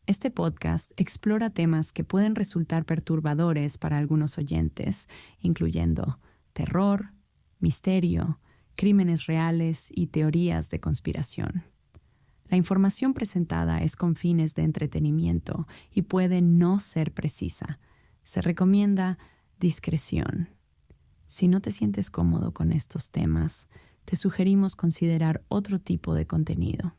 Este podcast explora temas que pueden resultar perturbadores para algunos oyentes, incluyendo terror, misterio, crímenes reales y teorías de conspiración. La información presentada es con fines de entretenimiento y puede no ser precisa. Se recomienda discreción. Si no te sientes cómodo con estos temas, te sugerimos considerar otro tipo de contenido.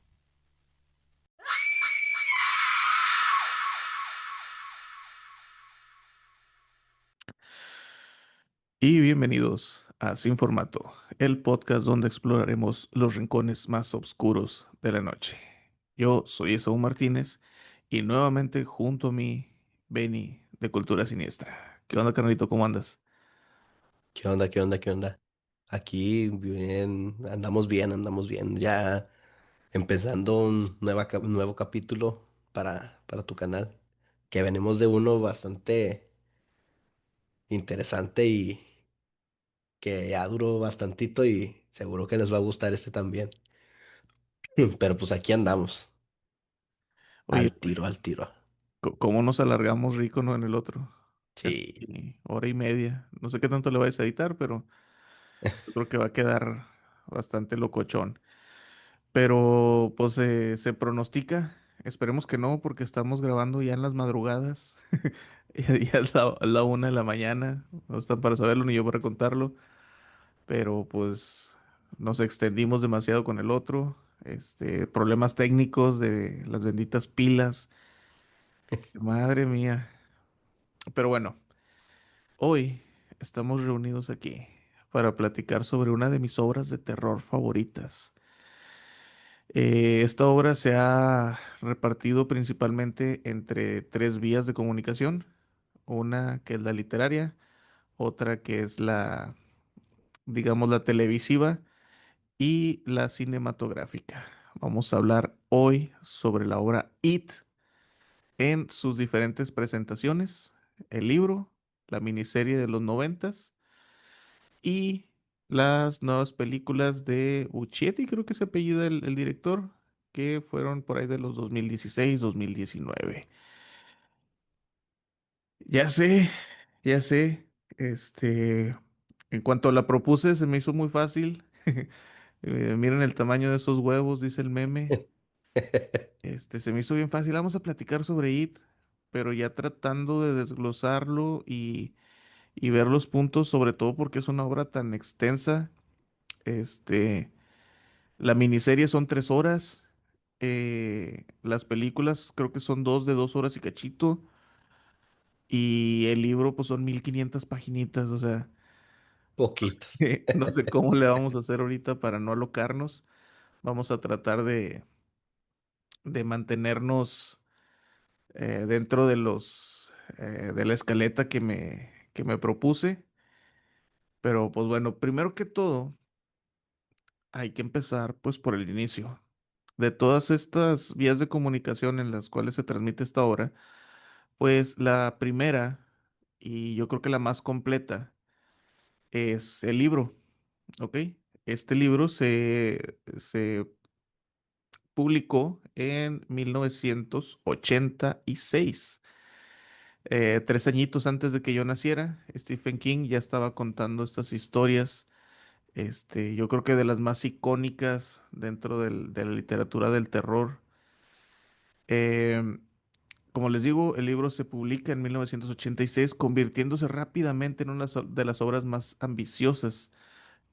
Y bienvenidos a Sin Formato, el podcast donde exploraremos los rincones más oscuros de la noche. Yo soy Esaú Martínez y nuevamente junto a mí, Benny de Cultura Siniestra. ¿Qué onda, carnalito? ¿Cómo andas? ¿Qué onda? ¿Qué onda? ¿Qué onda? Aquí bien, andamos bien, andamos bien. Ya empezando un nuevo capítulo para tu canal, que venimos de uno bastante interesante y que ya duró bastantito y seguro que les va a gustar este también. Pero pues aquí andamos, Oye, al tiro, al tiro. ¿cómo nos alargamos rico, no, en el otro? Casi Sí. hora y media. No sé qué tanto le vais a editar, pero yo creo que va a quedar bastante locochón. Pero pues se pronostica, esperemos que no, porque estamos grabando ya en las madrugadas. Ya es la 1 de la mañana, no están para saberlo ni yo para contarlo, pero pues nos extendimos demasiado con el otro. Problemas técnicos de las benditas pilas. Madre mía. Pero bueno, hoy estamos reunidos aquí para platicar sobre una de mis obras de terror favoritas. Esta obra se ha repartido principalmente entre tres vías de comunicación. Una que es la literaria, otra que es digamos, la televisiva y la cinematográfica. Vamos a hablar hoy sobre la obra It en sus diferentes presentaciones, el libro, la miniserie de los noventas y las nuevas películas de Uchetti, creo que se apellida el director, que fueron por ahí de los 2016, 2019. Ya sé, ya sé, en cuanto la propuse, se me hizo muy fácil. Miren el tamaño de esos huevos, dice el meme. Se me hizo bien fácil. Vamos a platicar sobre It, pero ya tratando de desglosarlo y ver los puntos, sobre todo porque es una obra tan extensa. Este, la miniserie son 3 horas. Las películas creo que son dos de 2 horas y cachito. Y el libro pues son 1500 paginitas. O sea, Poquitos. no sé cómo le vamos a hacer ahorita para no alocarnos. Vamos a tratar de mantenernos dentro de la escaleta que me propuse. Pero pues bueno, primero que todo, hay que empezar pues por el inicio. De todas estas vías de comunicación en las cuales se transmite esta obra, pues la primera, y yo creo que la más completa, es el libro, ¿ok? Este libro se publicó en 1986. 3 añitos antes de que yo naciera, Stephen King ya estaba contando estas historias. Yo creo que de las más icónicas dentro de la literatura del terror. Em, Como les digo, el libro se publica en 1986, convirtiéndose rápidamente en una de las obras más ambiciosas.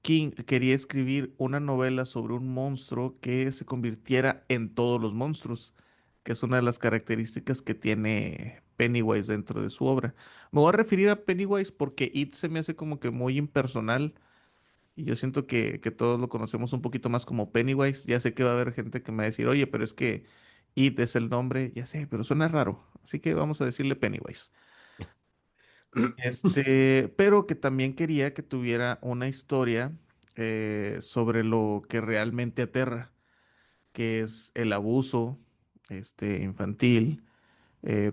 King quería escribir una novela sobre un monstruo que se convirtiera en todos los monstruos, que es una de las características que tiene Pennywise dentro de su obra. Me voy a referir a Pennywise porque It se me hace como que muy impersonal y yo siento que todos lo conocemos un poquito más como Pennywise. Ya sé que va a haber gente que me va a decir, oye, pero es que It es el nombre, ya sé, pero suena raro, así que vamos a decirle Pennywise. Pero que también quería que tuviera una historia sobre lo que realmente aterra, que es el abuso, infantil,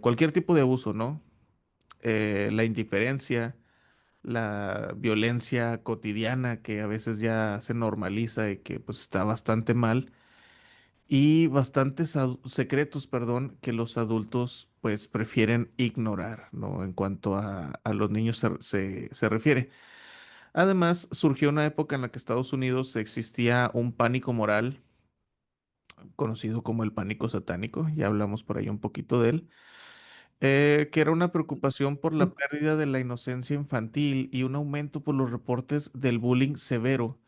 cualquier tipo de abuso, ¿no? La indiferencia, la violencia cotidiana que a veces ya se normaliza y que pues está bastante mal. y bastantes secretos, perdón, que los adultos pues prefieren ignorar, ¿no? En cuanto a los niños se refiere. Además, surgió una época en la que Estados Unidos existía un pánico moral conocido como el pánico satánico, ya hablamos por ahí un poquito de él, que era una preocupación por la pérdida de la inocencia infantil y un aumento por los reportes del bullying severo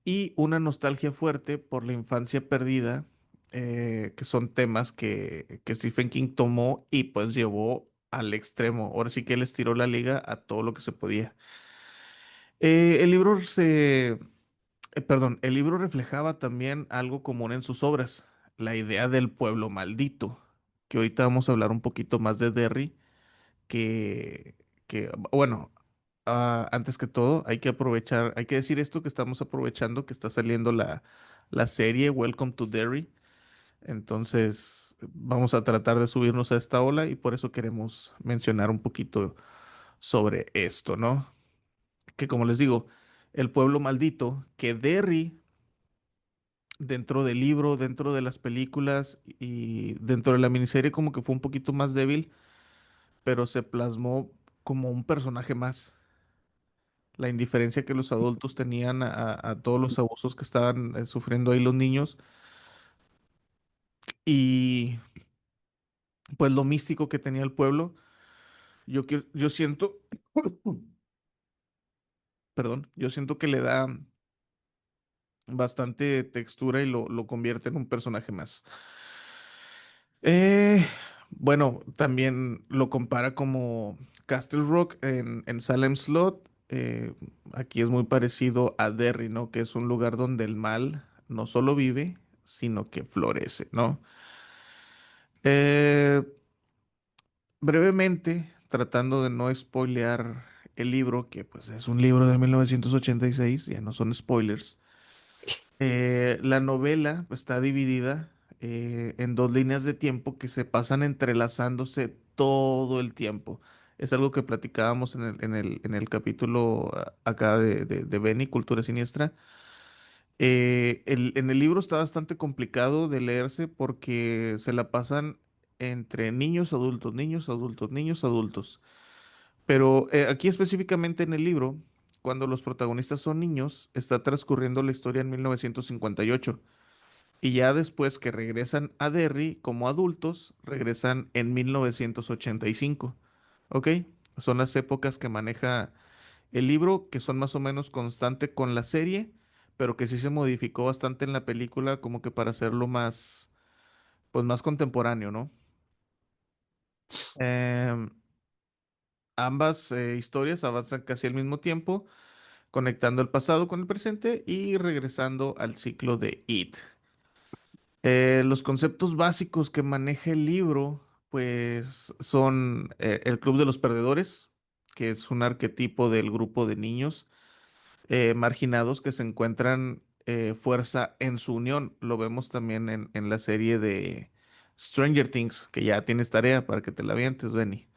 y una nostalgia fuerte por la infancia perdida, que son temas que Stephen King tomó y pues llevó al extremo. Ahora sí que él estiró la liga a todo lo que se podía. El libro el libro reflejaba también algo común en sus obras, la idea del pueblo maldito, que ahorita vamos a hablar un poquito más de Derry, que, bueno, antes que todo, hay que aprovechar, hay que decir esto que estamos aprovechando, que está saliendo la serie Welcome to Derry. Entonces, vamos a tratar de subirnos a esta ola y por eso queremos mencionar un poquito sobre esto, ¿no? Que como les digo, el pueblo maldito, que Derry, dentro del libro, dentro de las películas y dentro de la miniserie, como que fue un poquito más débil, pero se plasmó como un personaje más. La indiferencia que los adultos tenían a todos los abusos que estaban sufriendo ahí los niños y pues lo místico que tenía el pueblo. Yo siento, perdón, yo siento que le da bastante textura y lo convierte en un personaje más. Eh, bueno, también lo compara como Castle Rock en Salem Slot. Aquí es muy parecido a Derry, ¿no? Que es un lugar donde el mal no solo vive, sino que florece, ¿no? Eh, brevemente, tratando de no spoilear el libro, que pues es un libro de 1986, ya no son spoilers. La novela está dividida en dos líneas de tiempo que se pasan entrelazándose todo el tiempo. Es algo que platicábamos en el capítulo acá de Benny, Cultura Siniestra. En el libro está bastante complicado de leerse porque se la pasan entre niños, adultos, niños, adultos, niños, adultos. Pero aquí específicamente en el libro, cuando los protagonistas son niños, está transcurriendo la historia en 1958. Y ya después que regresan a Derry como adultos, regresan en 1985. ¿Ok? Son las épocas que maneja el libro, que son más o menos constante con la serie, pero que sí se modificó bastante en la película como que para hacerlo más, pues más contemporáneo, ¿no? Em, ambas historias avanzan casi al mismo tiempo, conectando el pasado con el presente y regresando al ciclo de It. Los conceptos básicos que maneja el libro, pues son el Club de los Perdedores, que es un arquetipo del grupo de niños marginados que se encuentran fuerza en su unión. Lo vemos también en la serie de Stranger Things, que ya tienes tarea para que te la avientes, Benny.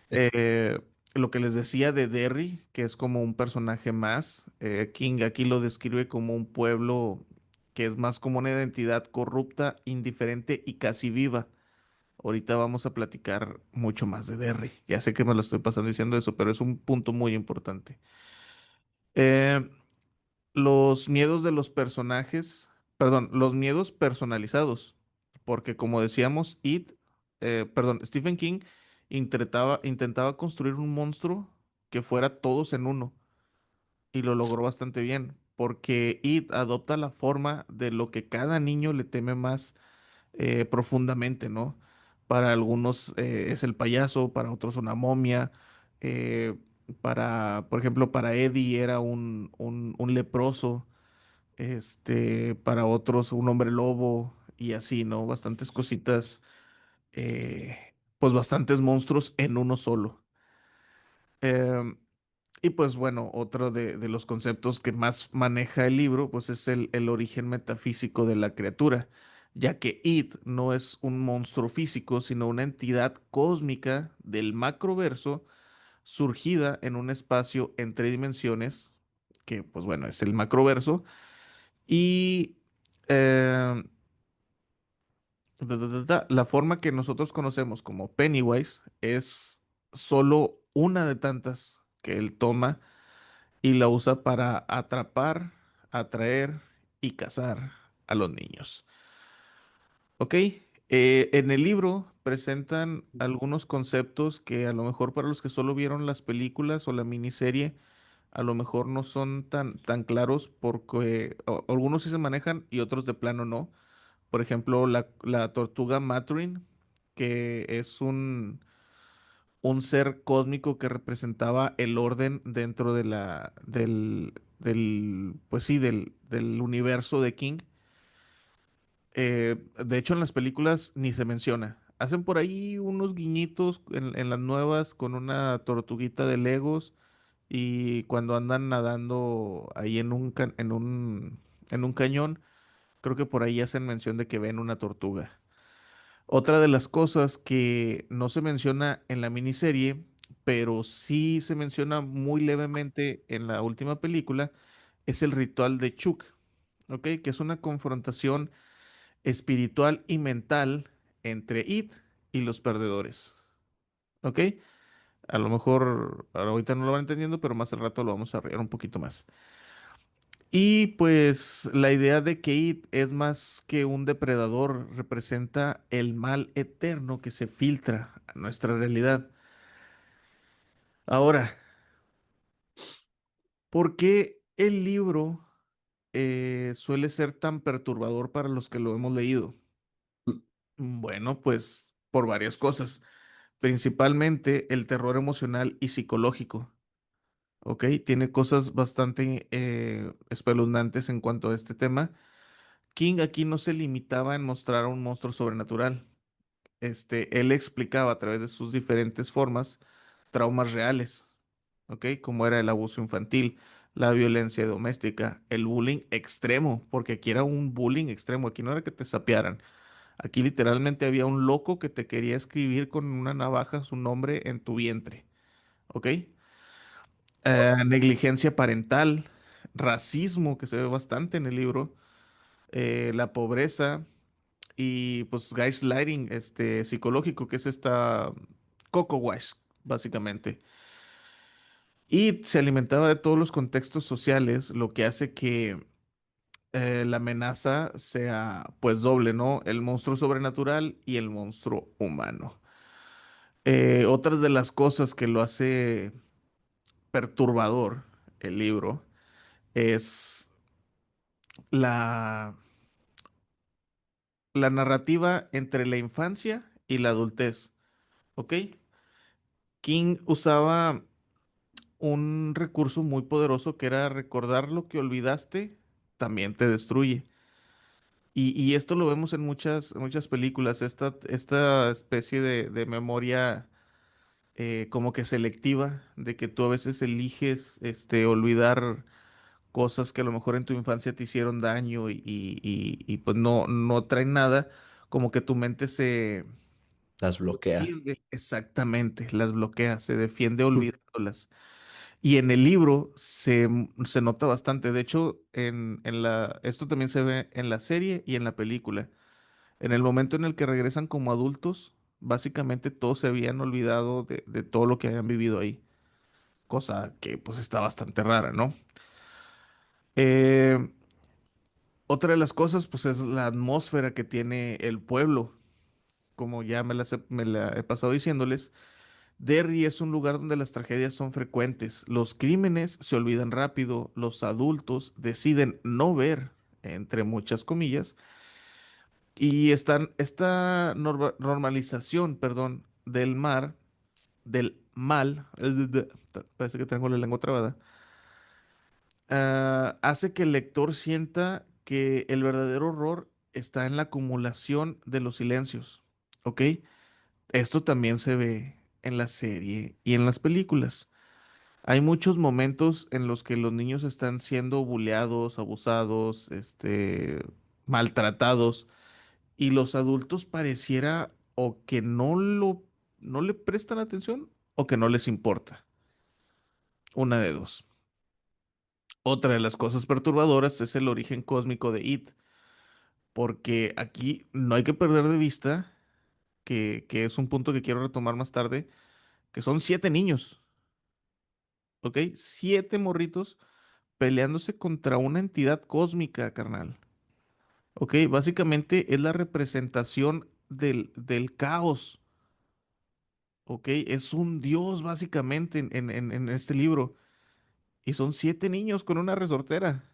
Eh, lo que les decía de Derry, que es como un personaje más, King aquí lo describe como un pueblo que es más como una identidad corrupta, indiferente y casi viva. Ahorita vamos a platicar mucho más de Derry. Ya sé que me lo estoy pasando diciendo eso, pero es un punto muy importante. Eh, los miedos de los personajes, perdón, los miedos personalizados, porque como decíamos, Stephen King intentaba construir un monstruo que fuera todos en uno y lo logró bastante bien, porque It adopta la forma de lo que cada niño le teme más profundamente, ¿no? Para algunos es el payaso, para otros una momia, eh, por ejemplo, para Eddie era un leproso, para otros un hombre lobo y así, ¿no? Bastantes cositas, pues bastantes monstruos en uno solo. Em, y pues bueno, otro de los conceptos que más maneja el libro, pues es el origen metafísico de la criatura, ya que It no es un monstruo físico, sino una entidad cósmica del macroverso surgida en un espacio en tres dimensiones, que pues bueno, es el macroverso, y La forma que nosotros conocemos como Pennywise es solo una de tantas que él toma y la usa para atrapar, atraer y cazar a los niños. ¿Ok? En el libro presentan algunos conceptos que a lo mejor para los que solo vieron las películas o la miniserie, a lo mejor no son tan claros porque algunos sí se manejan y otros de plano no. Por ejemplo, la tortuga Matrin, que es un ser cósmico que representaba el orden dentro pues sí, del universo de King. De hecho, en las películas ni se menciona. Hacen por ahí unos guiñitos en las nuevas con una tortuguita de Legos y cuando andan nadando ahí en un cañón, creo que por ahí hacen mención de que ven una tortuga. Otra de las cosas que no se menciona en la miniserie, pero sí se menciona muy levemente en la última película, es el ritual de Chuck, ¿ok? Que es una confrontación espiritual y mental entre It y los perdedores, ¿ok? A lo mejor ahorita no lo van entendiendo, pero más al rato lo vamos a arreglar un poquito más. Y pues la idea de que It es más que un depredador, representa el mal eterno que se filtra a nuestra realidad. Ahora, ¿por qué el libro suele ser tan perturbador para los que lo hemos leído? Bueno, pues por varias cosas. Principalmente el terror emocional y psicológico. ¿Ok? Tiene cosas bastante espeluznantes en cuanto a este tema. King aquí no se limitaba en mostrar a un monstruo sobrenatural. Él explicaba a través de sus diferentes formas traumas reales, ¿ok? Como era el abuso infantil, la violencia doméstica, el bullying extremo, porque aquí era un bullying extremo, aquí no era que te sapearan, aquí literalmente había un loco que te quería escribir con una navaja su nombre en tu vientre, ¿ok? Negligencia parental, racismo, que se ve bastante en el libro, la pobreza y pues gaslighting psicológico, que es esta coco wash, básicamente. Y se alimentaba de todos los contextos sociales, lo que hace que la amenaza sea pues doble, ¿no? El monstruo sobrenatural y el monstruo humano. Otras de las cosas que lo hace perturbador el libro es la, la narrativa entre la infancia y la adultez, ¿ok? King usaba un recurso muy poderoso que era recordar lo que olvidaste también te destruye. Y esto lo vemos en muchas películas, esta especie de memoria como que selectiva, de que tú a veces eliges olvidar cosas que a lo mejor en tu infancia te hicieron daño y, pues no traen nada, como que tu mente Las se bloquea. defiende, exactamente, las bloquea, se defiende olvidándolas. Y en el libro se nota bastante. De hecho, esto también se ve en la serie y en la película. En el momento en el que regresan como adultos, básicamente todos se habían olvidado de todo lo que habían vivido ahí. Cosa que pues está bastante rara, ¿no? Eh, Otra de las cosas pues es la atmósfera que tiene el pueblo. Como ya me la he pasado diciéndoles, Derry es un lugar donde las tragedias son frecuentes. Los crímenes se olvidan rápido, los adultos deciden no ver, entre muchas comillas, y esta normalización, perdón, del mal, parece que tengo la lengua trabada, hace que el lector sienta que el verdadero horror está en la acumulación de los silencios, ¿ok? Esto también se ve en la serie y en las películas. Hay muchos momentos en los que los niños están siendo buleados, abusados, maltratados, y los adultos pareciera o que no le prestan atención o que no les importa. Una de dos. Otra de las cosas perturbadoras es el origen cósmico de It. porque aquí no hay que perder de vista que es un punto que quiero retomar más tarde, que son 7 niños, ¿ok? 7 morritos peleándose contra una entidad cósmica, carnal. ¿Ok? Básicamente es la representación del caos. ¿Ok? Es un dios, básicamente, en este libro. Y son 7 niños con una resortera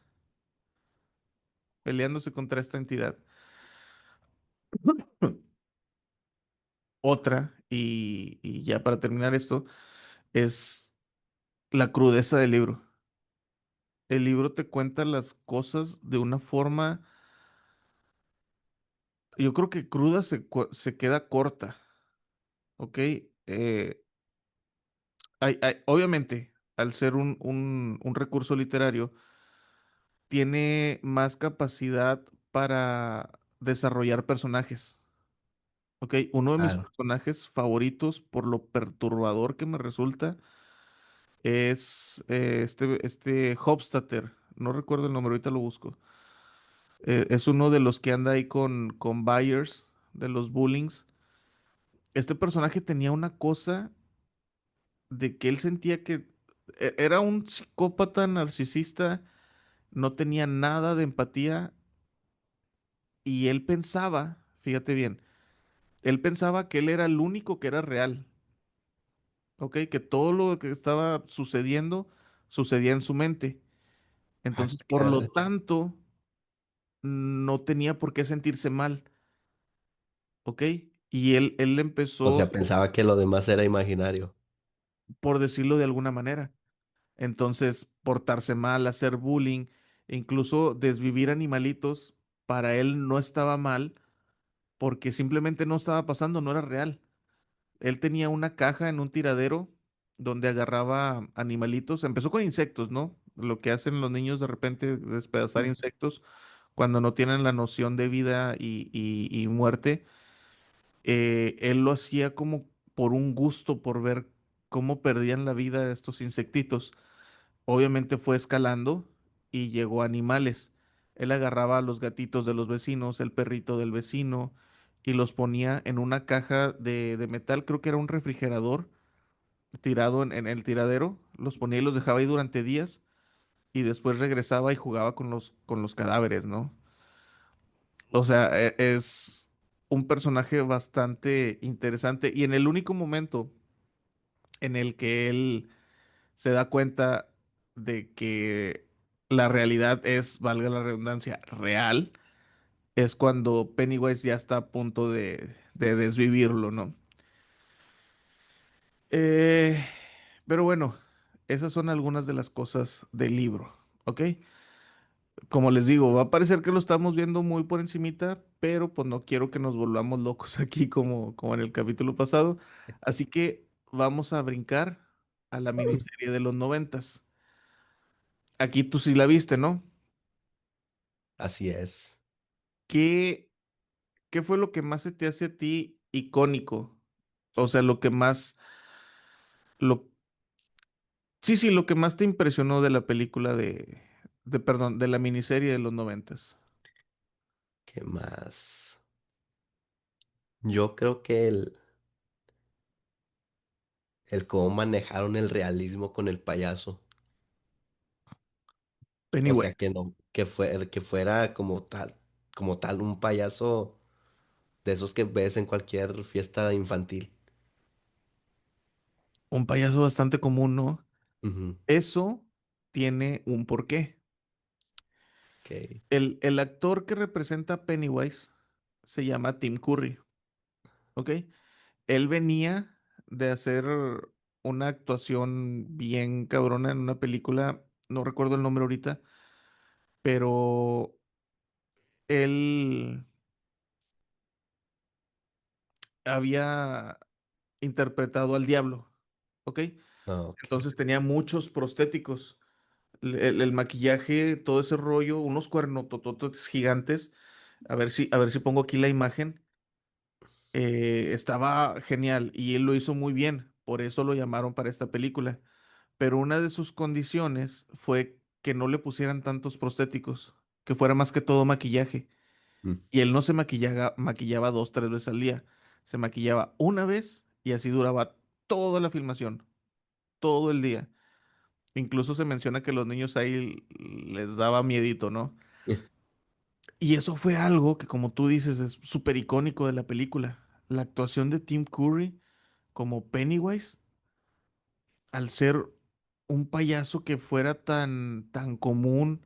peleándose contra esta entidad. Otra, y ya para terminar esto, es la crudeza del libro. El libro te cuenta las cosas de una forma, yo creo que cruda se queda corta, ¿ok? Obviamente, al ser un recurso literario, tiene más capacidad para desarrollar personajes, ¿ok? Uno de mis Claro. personajes favoritos, por lo perturbador que me resulta, es este Hofstadter. No recuerdo el nombre, ahorita lo busco. Es uno de los que anda ahí con Byers, de los Bullings. Este personaje tenía una cosa de que él sentía que era un psicópata narcisista, no tenía nada de empatía y él pensaba, fíjate bien, él pensaba que él era el único que era real, ¿ok? Que todo lo que estaba sucediendo sucedía en su mente. Ah, Entonces, por lo caray. tanto, no tenía por qué sentirse mal, ¿ok? Y él O empezó, sea, pensaba que lo demás era imaginario. por decirlo de alguna manera. Entonces, portarse mal, hacer bullying, e incluso desvivir animalitos, para él no estaba mal porque simplemente no estaba pasando, no era real. Él tenía una caja en un tiradero donde agarraba animalitos. Empezó con insectos, ¿no? Lo que hacen los niños de repente, despedazar insectos cuando no tienen la noción de vida y muerte. Él lo hacía como por un gusto, por ver cómo perdían la vida estos insectitos. Obviamente fue escalando y llegó a animales. Él agarraba a los gatitos de los vecinos, el perrito del vecino, y los ponía en una caja de metal, creo que era un refrigerador, tirado en el tiradero. Los ponía y los dejaba ahí durante días, y después regresaba y jugaba con los cadáveres, ¿no? O sea, es un personaje bastante interesante. Y en el único momento en el que él se da cuenta de que la realidad es, valga la redundancia, real, es cuando Pennywise ya está a punto de desvivirlo, ¿no? Eh, pero bueno, esas son algunas de las cosas del libro, ¿ok? Como les digo, va a parecer que lo estamos viendo muy por encimita, pero pues no quiero que nos volvamos locos aquí como en el capítulo pasado. Así que vamos a brincar a la miniserie de los 90. Aquí tú sí la viste, ¿no? Así es. ¿Qué, qué fue lo que más se te hace a ti icónico? O sea, lo que más, lo, sí, sí, lo que más te impresionó de la película perdón, de la miniserie de los 90. ¿Qué más? Yo creo que el cómo manejaron el realismo con el payaso. O sea, Pennywise, que no, que fuera como tal un payaso de esos que ves en cualquier fiesta infantil. un payaso bastante común, ¿no? Ujú. Eso tiene un porqué. Ok. El actor que representa a Pennywise se llama Tim Curry, ¿ok? Él venía de hacer una actuación bien cabrona en una película, no recuerdo el nombre ahorita, pero él había interpretado al diablo, ¿ok? Ah, ok. Entonces tenía muchos prostéticos, el maquillaje, todo ese rollo, unos cuernotototes gigantes. A ver si pongo aquí la imagen. Estaba genial y él lo hizo muy bien, por eso lo llamaron para esta película. Pero una de sus condiciones fue que no le pusieran tantos prostéticos, que fuera más que todo maquillaje. Mm. Y él no se maquillaba 2, 3 veces al día. Se maquillaba una vez y así duraba toda la filmación, todo el día. Incluso se menciona que los niños ahí les daba miedito, ¿no? Y eso fue algo que, como tú dices, es súper icónico de la película. La actuación de Tim Curry como Pennywise, al ser un payaso que fuera tan común,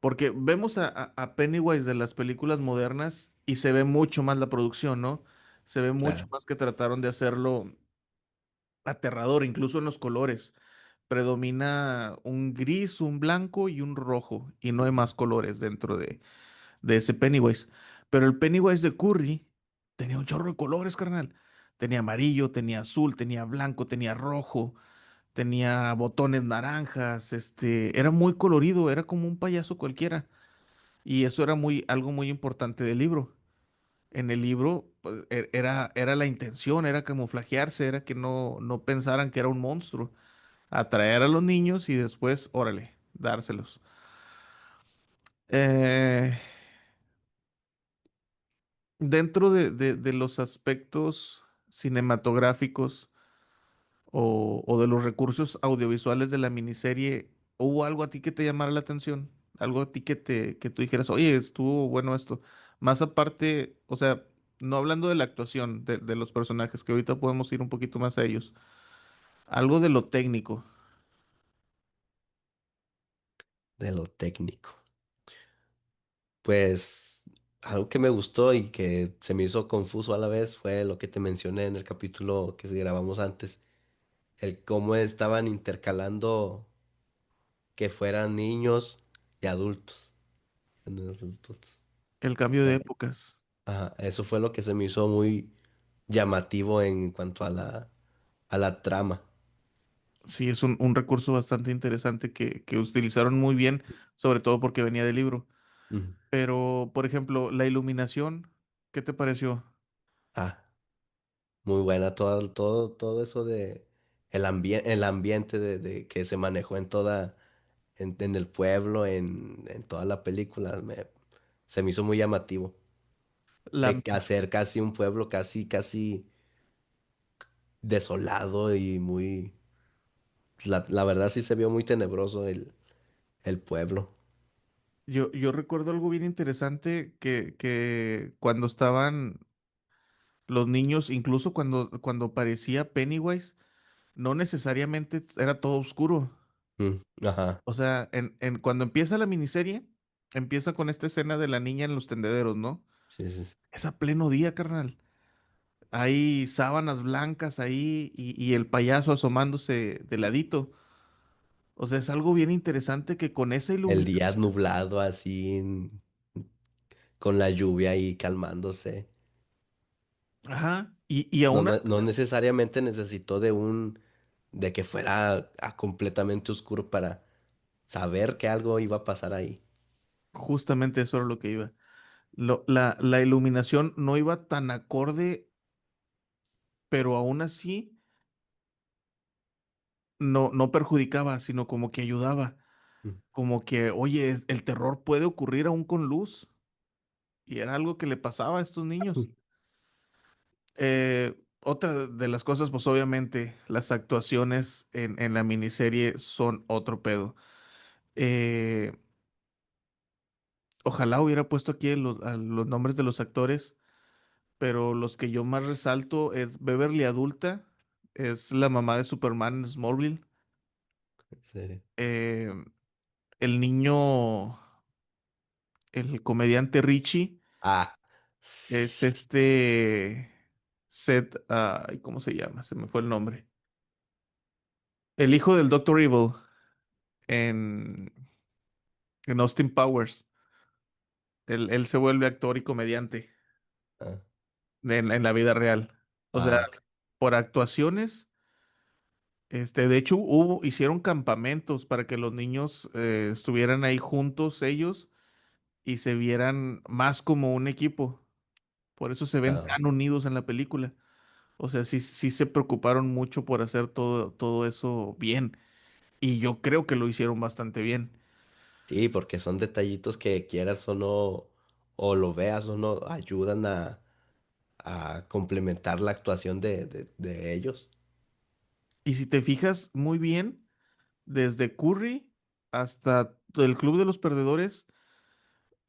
porque vemos a Pennywise de las películas modernas y se ve mucho más la producción, ¿no? Se ve mucho Claro. más que trataron de hacerlo aterrador, incluso en los colores. Predomina un gris, un blanco y un rojo, y no hay más colores dentro de ese Pennywise. Pero el Pennywise de Curry tenía un chorro de colores, carnal. Tenía amarillo, tenía azul, tenía blanco, tenía rojo, tenía botones naranjas, era muy colorido, era como un payaso cualquiera. Y eso era algo muy importante del libro. En el libro, pues, era la intención, era camuflajearse, era que no pensaran que era un monstruo. Atraer a los niños y después, órale, dárselos. Eh, Dentro de los aspectos cinematográficos o de los recursos audiovisuales de la miniserie, ¿hubo algo a ti que te llamara la atención? Algo a ti que tú dijeras, oye, estuvo bueno esto. Más aparte, o sea, no hablando de la actuación de los personajes, que ahorita podemos ir un poquito más a ellos. Algo de lo técnico. De lo técnico. Pues algo que me gustó y que se me hizo confuso a la vez fue lo que te mencioné en el capítulo que grabamos antes, el cómo estaban intercalando que fueran niños y adultos. En los adultos. El cambio de épocas. Ajá, eso fue lo que se me hizo muy llamativo en cuanto a la trama. Sí, es un recurso bastante interesante que utilizaron muy bien, sobre todo porque venía del libro. Ujú. Pero, por ejemplo, la iluminación, ¿qué te pareció? Ah, muy buena todo eso de el ambiente de que se manejó en en el pueblo, en toda la película, se me hizo muy llamativo. La, Hacer casi un pueblo casi desolado y muy, la verdad sí se vio muy tenebroso el pueblo. yo recuerdo algo bien interesante que cuando estaban los niños, incluso cuando aparecía Pennywise, no necesariamente era todo oscuro. Ajá, O sea, cuando empieza la miniserie, empieza con esta escena de la niña en los tendederos, ¿no? sí, sí, sí. Es a pleno día, carnal. Hay sábanas blancas ahí y el payaso asomándose de ladito. O sea, es algo bien interesante que con esa El día iluminación. nublado así, con la lluvia ahí calmándose. Ajá. Y aún No necesariamente necesitó de que fuera completamente oscuro para saber que algo iba a pasar ahí. justamente eso era lo que iba. La iluminación no iba tan acorde, pero aún así no perjudicaba, sino como que ayudaba. Mm. Como que, oye, el terror puede ocurrir aún con luz. Y era algo que le pasaba a estos niños. Otra de las cosas, pues obviamente, las actuaciones en la miniserie son otro pedo. Eh, Ojalá hubiera puesto aquí a los nombres de los actores, pero los que yo más resalto es Beverly adulta, es la mamá de Superman en Smallville. En serio. Eh, el niño, el comediante Richie, Ah, es s- Seth, ay, ¿cómo se llama? Se me fue el nombre. El hijo del Doctor Evil en, en Austin Powers. Él se vuelve actor y comediante ah, en la vida real. O sea, ok. por actuaciones. De hecho, hicieron campamentos para que los niños estuvieran ahí juntos ellos y se vieran más como un equipo. Por eso se ven Ah, tan unidos en la película. O sea, sí se preocuparon mucho por hacer todo eso bien. Y yo creo que lo hicieron bastante bien. sí, porque son detallitos que quieras o lo veas o no, ayudan a complementar la actuación de ellos. Y si te fijas muy bien, desde Curry hasta el Club de los Perdedores,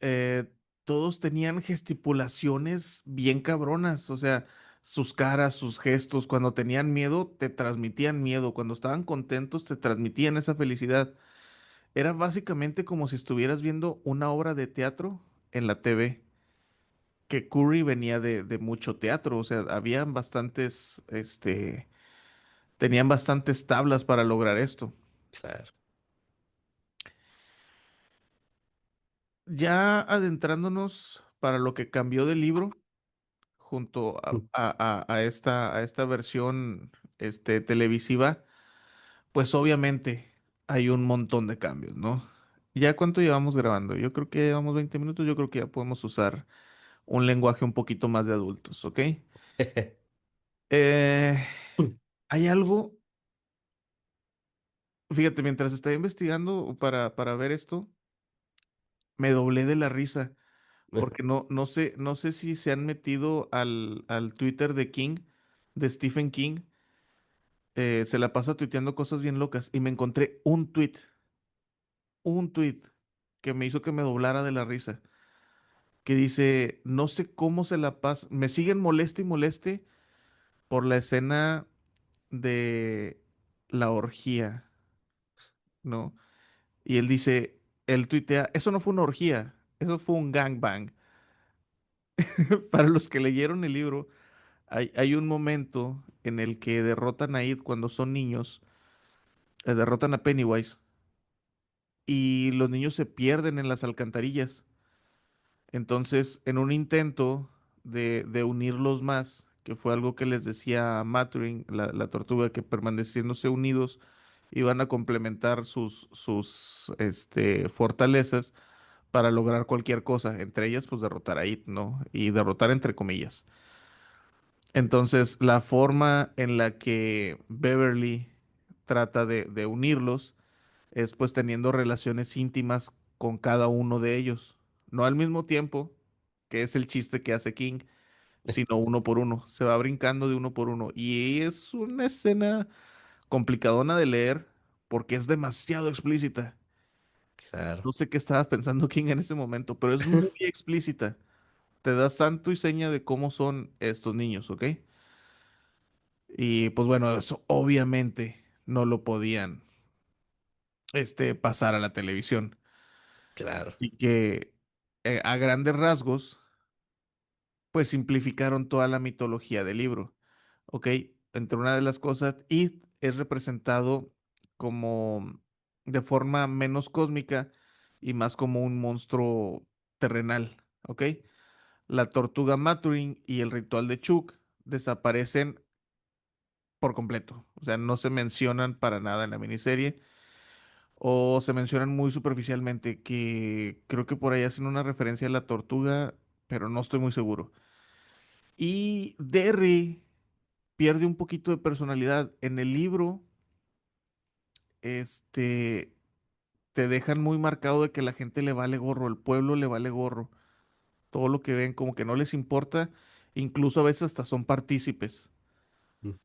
eh, todos tenían gesticulaciones bien cabronas, o sea, sus caras, sus gestos, cuando tenían miedo, te transmitían miedo, cuando estaban contentos, te transmitían esa felicidad. Era básicamente como si estuvieras viendo una obra de teatro en la TV, que Curry venía de mucho teatro, o sea, habían bastantes, tenían bastantes tablas para lograr esto. Claro. Ya adentrándonos para lo que cambió del libro, junto a esta versión televisiva, pues obviamente hay un montón de cambios, ¿no? ¿Ya cuánto llevamos grabando? Yo creo que llevamos 20 minutos, yo creo que ya podemos usar un lenguaje un poquito más de adultos, ¿ok? Eh, hay algo, fíjate, mientras estaba investigando para ver esto, me doblé de la risa, porque no sé si se han metido al Twitter de King, de Stephen King. Se la pasa tuiteando cosas bien locas y me encontré un tweet que me hizo que me doblara de la risa, que dice, no sé cómo se la pasa, me siguen moleste y moleste por la escena de la orgía, ¿no? Y él dice, él tuitea, eso no fue una orgía, eso fue un gangbang. Para los que leyeron el libro, hay un momento en el que derrotan a Id cuando son niños, derrotan a Pennywise y los niños se pierden en las alcantarillas. Entonces, en un intento de unirlos más, que fue algo que les decía Maturin, la tortuga, que permaneciéndose unidos iban a complementar sus fortalezas para lograr cualquier cosa, entre ellas, pues derrotar a It, ¿no? Y derrotar entre comillas. Entonces, la forma en la que Beverly trata de unirlos es pues teniendo relaciones íntimas con cada uno de ellos. No al mismo tiempo, que es el chiste que hace King, sino uno por uno. Se va brincando de uno por uno. Y es una escena complicadona de leer porque es demasiado explícita. Claro, No sé qué estaba pensando King en ese momento, pero es muy explícita. Te da santo y seña de cómo son estos niños, ¿ok? Y pues bueno, eso obviamente no lo podían pasar a la televisión. claro, Así que a grandes rasgos, pues simplificaron toda la mitología del libro. ¿Ok? Entre una de las cosas, It es representado como de forma menos cósmica y más como un monstruo terrenal. ¿Ok? La tortuga Maturin y el ritual de Chuk desaparecen por completo. O sea, no se mencionan para nada en la miniserie o se mencionan muy superficialmente, que creo que por ahí hacen una referencia a la tortuga, pero no estoy muy seguro. Y Derry pierde un poquito de personalidad. En el libro, este, te dejan muy marcado de que la gente le vale gorro, el pueblo le vale gorro. Todo lo que ven como que no les importa, incluso a veces hasta son partícipes. mm,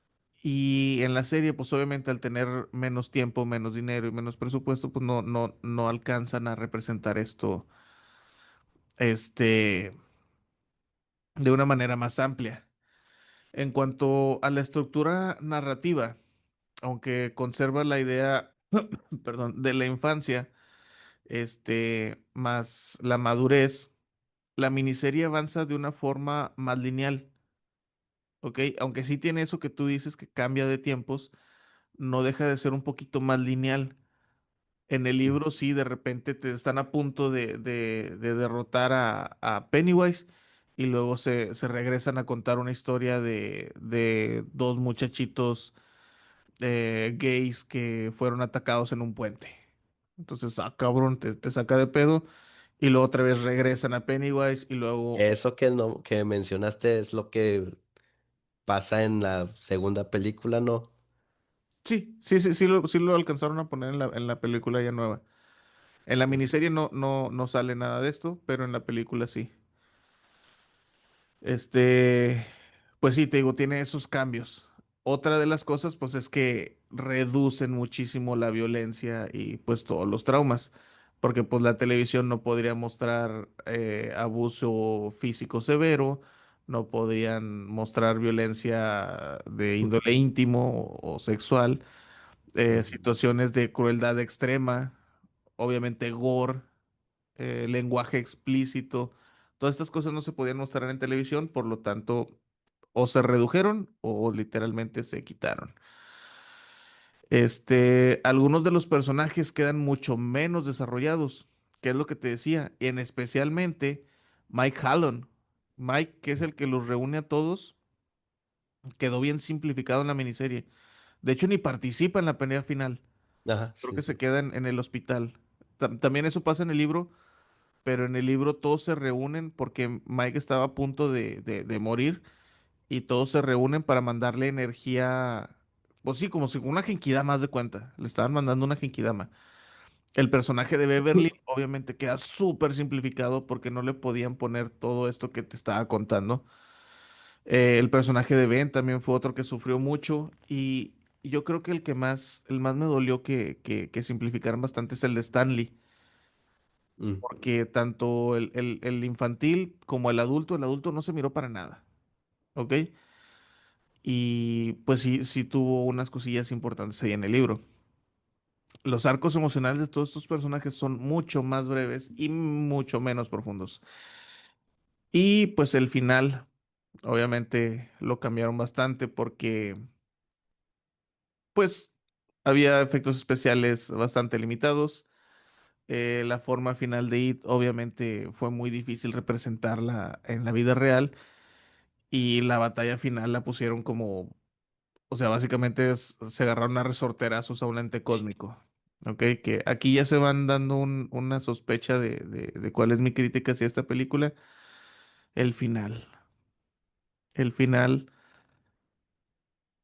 Y en la serie, pues obviamente al tener menos tiempo, menos dinero y menos presupuesto, pues no alcanzan a representar esto, este, de una manera más amplia. En cuanto a la estructura narrativa, aunque conserva la idea, perdón, de la infancia, más la madurez, la miniserie avanza de una forma más lineal, ¿ok? Aunque sí tiene eso que tú dices que cambia de tiempos, no deja de ser un poquito más lineal. En el mm. libro sí, de repente te están a punto de derrotar a Pennywise y luego se regresan a contar una historia de dos muchachitos gays que fueron atacados en un puente. Entonces, cabrón, te saca de pedo y luego otra vez regresan a Pennywise y luego... Eso que no, que mencionaste es lo que pasa en la segunda película, ¿no? Sí lo alcanzaron a poner en la película ya nueva. En la Es- miniserie no sale nada de esto, pero en la película sí. Este, pues sí, te digo, tiene esos cambios. Otra de las cosas, pues es que reducen muchísimo la violencia y pues todos los traumas, porque pues la televisión no podría mostrar abuso físico severo, no podrían mostrar violencia de índole íntimo o sexual, Ujú. situaciones de crueldad extrema, obviamente gore, lenguaje explícito. Todas estas cosas no se podían mostrar en televisión, por lo tanto, o se redujeron o literalmente se quitaron. Algunos de los personajes quedan mucho menos desarrollados, que es lo que te decía, en especialmente Mike Hallon. Mike, que es el que los reúne a todos, quedó bien simplificado en la miniserie. De hecho, ni participa en la pelea final. Ajá, Creo sí, que se sí. queda en el hospital. También eso pasa en el libro, pero en el libro todos se reúnen porque Mike estaba a punto de morir y todos se reúnen para mandarle energía, pues sí, como si una genkidama, más de cuenta, le estaban mandando una genkidama. El personaje de Beverly obviamente queda súper simplificado porque no le podían poner todo esto que te estaba contando. El personaje de Ben también fue otro que sufrió mucho y yo creo que el más me dolió que simplificaran bastante es el de Stanley. Mm. Porque tanto el infantil como el adulto no se miró para nada, ¿ok? Y pues sí, sí tuvo unas cosillas importantes ahí en el libro. Los arcos emocionales de todos estos personajes son mucho más breves y mucho menos profundos. Y pues el final, obviamente, lo cambiaron bastante porque pues había efectos especiales bastante limitados. La forma final de It, obviamente, fue muy difícil representarla en la vida real. Y la batalla final la pusieron como, o sea, básicamente se agarraron a resorterazos a un ente cósmico. ¿Ok? Que aquí ya se van dando una sospecha de cuál es mi crítica hacia esta película. El final. El final.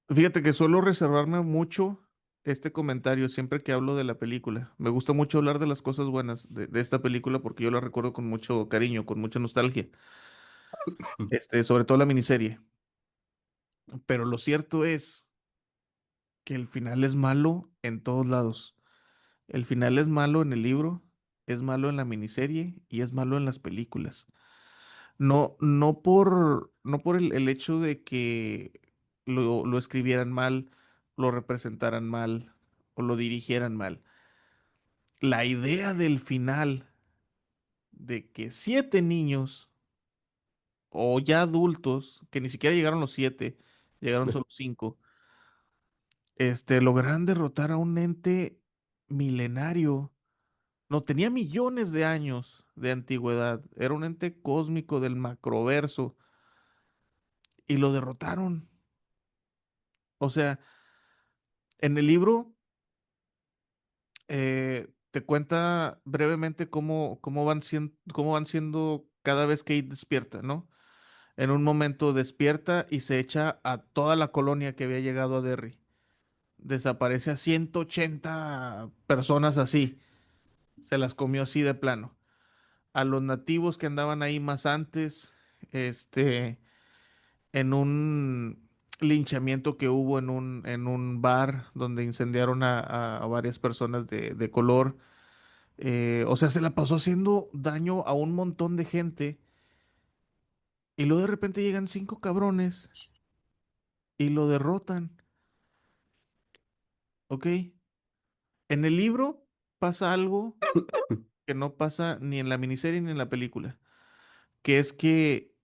Fíjate que suelo reservarme mucho este comentario siempre que hablo de la película. Me gusta mucho hablar de las cosas buenas de esta película porque yo la recuerdo con mucho cariño, con mucha nostalgia. Sobre todo la miniserie. Pero lo cierto es que el final es malo en todos lados. El final es malo en el libro, es malo en la miniserie y es malo en las películas. No por el hecho de que lo escribieran mal, lo representaran mal o lo dirigieran mal. La idea del final de que 7 niños o ya adultos, que ni siquiera llegaron los 7, llegaron solo 5, lograran derrotar a un ente milenario. No, tenía millones de años de antigüedad. Era un ente cósmico del macroverso y lo derrotaron. O sea, en el libro te cuenta brevemente cómo van siendo cada vez que Kate despierta, ¿no? En un momento despierta y se echa a toda la colonia que había llegado a Derry. Desaparece a 180 personas así. Se las comió así de plano. A los nativos que andaban ahí más antes, este en un linchamiento que hubo en un bar donde incendiaron a varias personas de color. O sea, se la pasó haciendo daño a un montón de gente y luego de repente llegan 5 cabrones y lo derrotan, ¿ok? En el libro pasa algo que no pasa ni en la miniserie ni en la película, que es que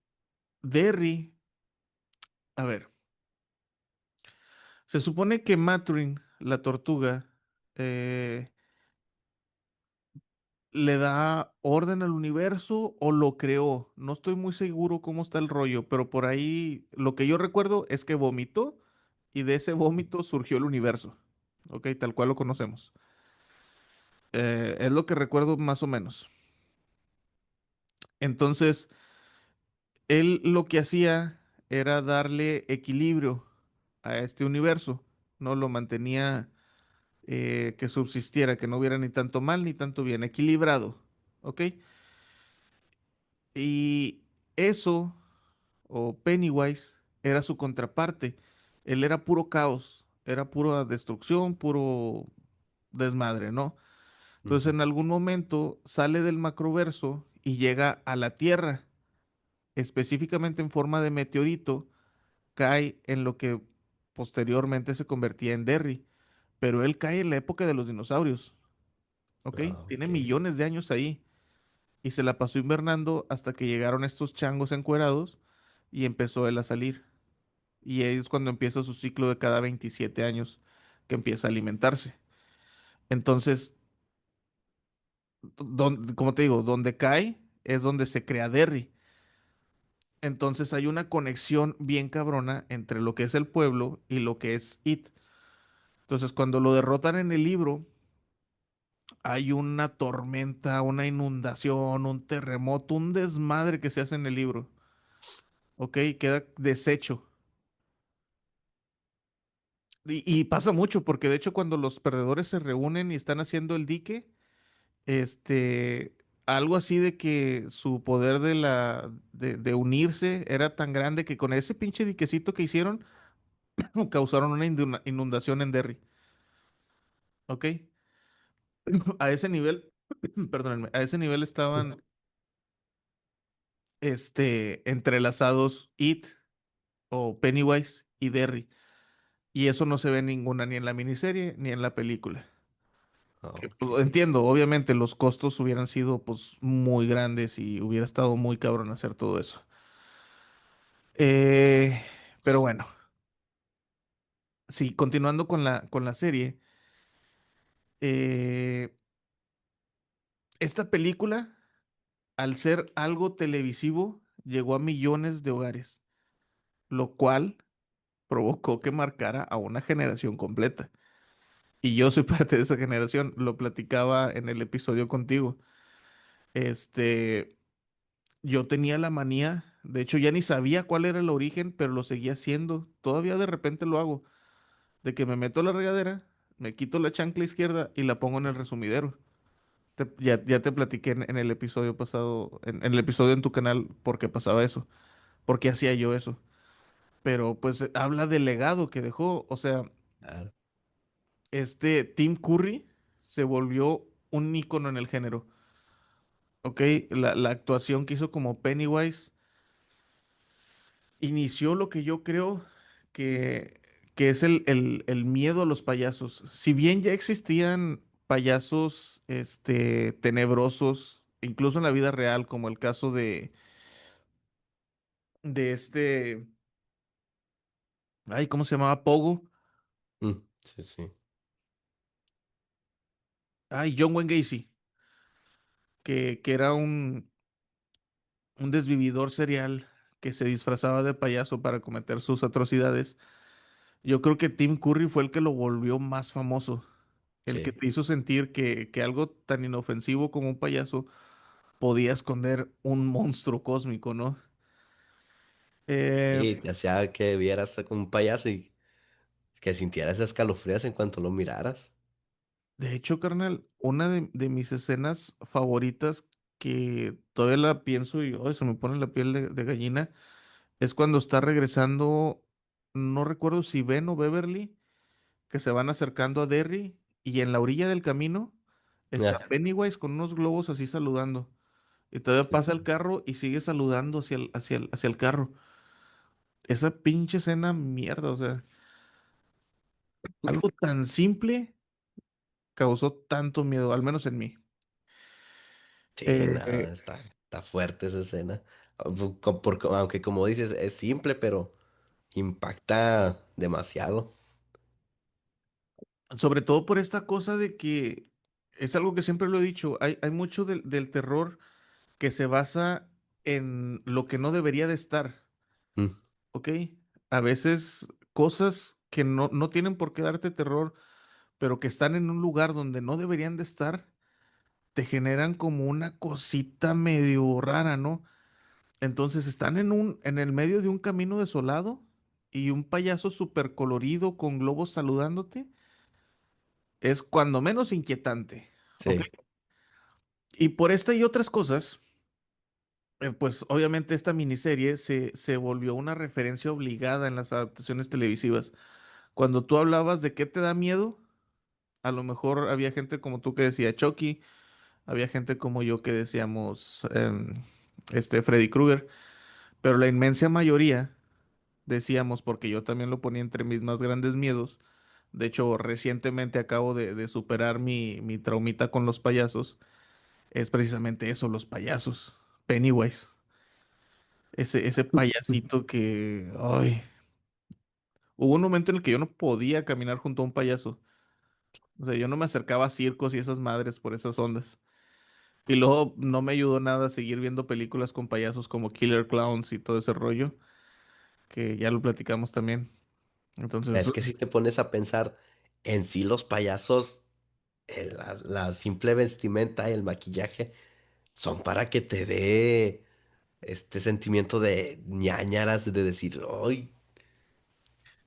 Derry, a ver, se supone que Matrin, la tortuga, eh, le da orden al universo o lo creó. No estoy muy seguro cómo está el rollo, pero por ahí lo que yo recuerdo es que vomitó y de ese vómito surgió el universo. Ok, tal cual lo conocemos. Es lo que recuerdo más o menos. Entonces, él lo que hacía era darle equilibrio a este universo, ¿no? Lo mantenía que subsistiera, que no hubiera ni tanto mal ni tanto bien, equilibrado. ¿Ok? Y eso o Pennywise era su contraparte. Él era puro caos, era pura destrucción, puro desmadre, ¿no? Entonces Ujú. en algún momento sale del macroverso y llega a la Tierra, específicamente en forma de meteorito, cae en lo que posteriormente se convertía en Derry, pero él cae en la época de los dinosaurios, ¿ok? Ah, Tiene ok. millones de años ahí y se la pasó invernando hasta que llegaron estos changos encuerados y empezó él a salir. Y ahí es cuando empieza su ciclo de cada 27 años que empieza a alimentarse. Entonces, como te digo, donde cae es donde se crea Derry. Entonces hay una conexión bien cabrona entre lo que es el pueblo y lo que es It. Entonces, cuando lo derrotan en el libro, hay una tormenta, una inundación, un terremoto, un desmadre que se hace en el libro. ¿Ok? Queda deshecho. Y pasa mucho, porque de hecho cuando los perdedores se reúnen y están haciendo el dique, algo así de que su poder de unirse era tan grande que con ese pinche diquecito que hicieron, causaron una inundación en Derry. ¿Ok? A ese nivel, perdónenme, a ese nivel estaban, entrelazados It o Pennywise y Derry. Y eso no se ve ninguna, ni en la miniserie, ni en la película. Ah, Que, ok. pues, entiendo, obviamente los costos hubieran sido pues muy grandes y hubiera estado muy cabrón hacer todo eso. Eh, pero bueno, sí, continuando con la serie, eh, esta película, al ser algo televisivo, llegó a millones de hogares, lo cual provocó que marcara a una generación completa. Y yo soy parte de esa generación, lo platicaba en el episodio contigo. Este, yo tenía la manía, de hecho ya ni sabía cuál era el origen, pero lo seguía haciendo. Todavía de repente lo hago, de que me meto a la regadera, me quito la chancla izquierda y la pongo en el resumidero. Ya te platiqué en el episodio pasado, en el episodio en tu canal, por qué pasaba eso, por qué hacía yo eso. Pero pues habla del legado que dejó, o sea, Claro. Tim Curry se volvió un ícono en el género, ¿ok? La actuación que hizo como Pennywise inició lo que yo creo que, que es el miedo a los payasos. Si bien ya existían payasos, tenebrosos, incluso en la vida real, como el caso de ay, ¿cómo se llamaba? Pogo. Sí, sí. Ay, John Wayne Gacy, que era un desvividor serial que se disfrazaba de payaso para cometer sus atrocidades. Yo creo que Tim Curry fue el que lo volvió más famoso, el que Sí. te hizo sentir que algo tan inofensivo como un payaso podía esconder un monstruo cósmico, ¿no? Eh, Sí, te hacía que vieras un payaso y que sintieras escalofríos en cuanto lo miraras. de hecho, carnal, una de mis escenas favoritas que todavía la pienso y ay, se me pone la piel de gallina es cuando está regresando, no recuerdo si Ben o Beverly, que se van acercando a Derry y en la orilla del camino está Ah, Pennywise con unos globos así saludando. Y todavía sí, pasa el sí. carro y sigue saludando hacia el carro. Esa pinche escena, mierda, o sea, algo tan simple causó tanto miedo, al menos en mí. Sí, Eh, nada, está fuerte esa escena. Porque, aunque como dices, es simple, pero impacta demasiado. sobre todo por esta cosa de que es algo que siempre lo he dicho, hay mucho del terror que se basa en lo que no debería de estar, Mm, ¿ok? A veces cosas que no tienen por qué darte terror, pero que están en un lugar donde no deberían de estar, te generan como una cosita medio rara, ¿no? Entonces están en el medio de un camino desolado y un payaso súper colorido con globos saludándote. Es cuando menos inquietante, ¿ok? sí. Y por esta y otras cosas, Pues obviamente esta miniserie se volvió una referencia obligada en las adaptaciones televisivas. Cuando tú hablabas de qué te da miedo, a lo mejor había gente como tú que decía Chucky, había gente como yo que decíamos Freddy Krueger, pero la inmensa mayoría decíamos, porque yo también lo ponía entre mis más grandes miedos. De hecho, recientemente acabo de superar mi traumita con los payasos. Es precisamente eso, los payasos. Pennywise. Ese payasito que... Ay. Hubo un momento en el que yo no podía caminar junto a un payaso. O sea, yo no me acercaba a circos y esas madres por esas ondas. Y luego no me ayudó nada a seguir viendo películas con payasos como Killer Clowns y todo ese rollo, que ya lo platicamos también. Entonces, Es que si te pones a pensar en sí los payasos, la simple vestimenta y el maquillaje son para que te dé este sentimiento de ñáñaras, de decir, ay,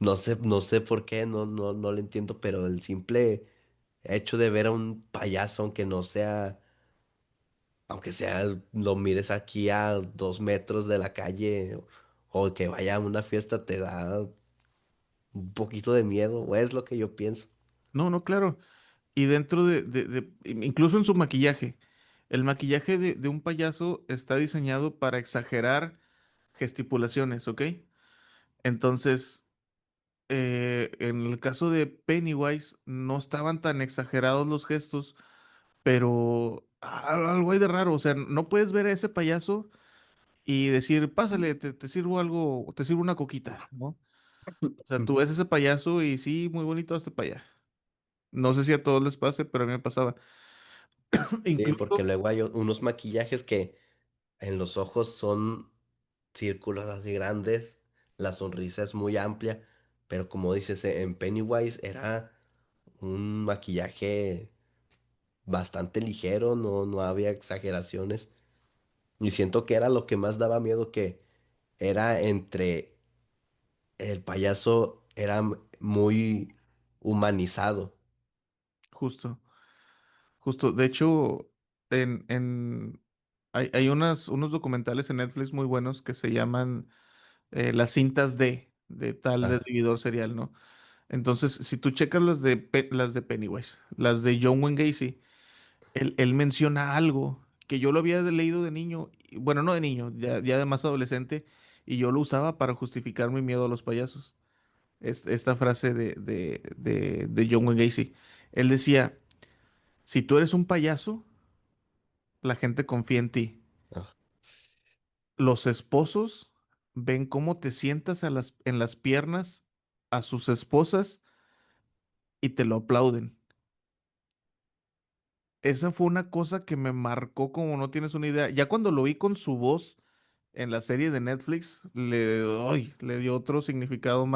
no sé por qué, no lo entiendo, pero el simple hecho de ver a un payaso, aunque sea, lo mires aquí a 2 metros de la calle o que vaya a una fiesta, te da un poquito de miedo, o es lo que yo pienso. no, no, claro. Y dentro incluso en su maquillaje, el maquillaje de un payaso está diseñado para exagerar gesticulaciones, ¿ok? Entonces, en el caso de Pennywise, no estaban tan exagerados los gestos, pero algo hay de raro. O sea, no puedes ver a ese payaso y decir, pásale, te sirvo algo, te sirvo una coquita, ¿no? O sea, tú ves ese payaso y sí, muy bonito este payaso. No sé si a todos les pase, pero a mí me pasaba. Sí, porque Incluso, luego hay unos maquillajes que en los ojos son círculos así grandes, la sonrisa es muy amplia, pero como dices, en Pennywise era un maquillaje bastante ligero, no había exageraciones. Y siento que era lo que más daba miedo, que era entre el payaso era muy humanizado. justo, justo. De hecho, hay unos documentales en Netflix muy buenos que se llaman las cintas de tal Ah, desvividor serial, ¿no? Entonces, si tú checas las de Pennywise, las de John Wayne Gacy, él menciona algo que yo lo había leído de niño, bueno, no de niño, ya de más adolescente, y yo lo usaba para justificar mi miedo a los payasos. Esta frase de John Wayne Gacy. Él decía, si tú eres un payaso, la gente confía en ti. ah, Los esposos ven cómo te sientas en las piernas a sus esposas y te lo aplauden. Esa fue una cosa que me marcó como no tienes una idea. Ya cuando lo vi con su voz en la serie de Netflix, le dio otro significado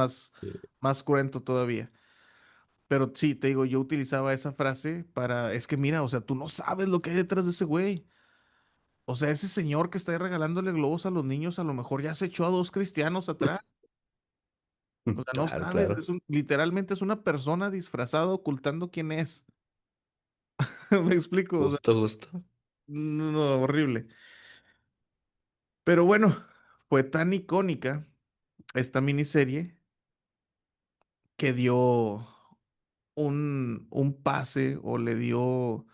sí. más cruento todavía. Pero sí, te digo, yo utilizaba esa frase para, es que mira, o sea, tú no sabes lo que hay detrás de ese güey. O sea, ese señor que está ahí regalándole globos a los niños, a lo mejor ya se echó a dos cristianos atrás. O sea, no Claro, sabes, claro. literalmente es una persona disfrazada ocultando quién es. Me explico, o sea, Justo, justo. no, no, horrible. Pero bueno, fue tan icónica esta miniserie que dio un pase o le dio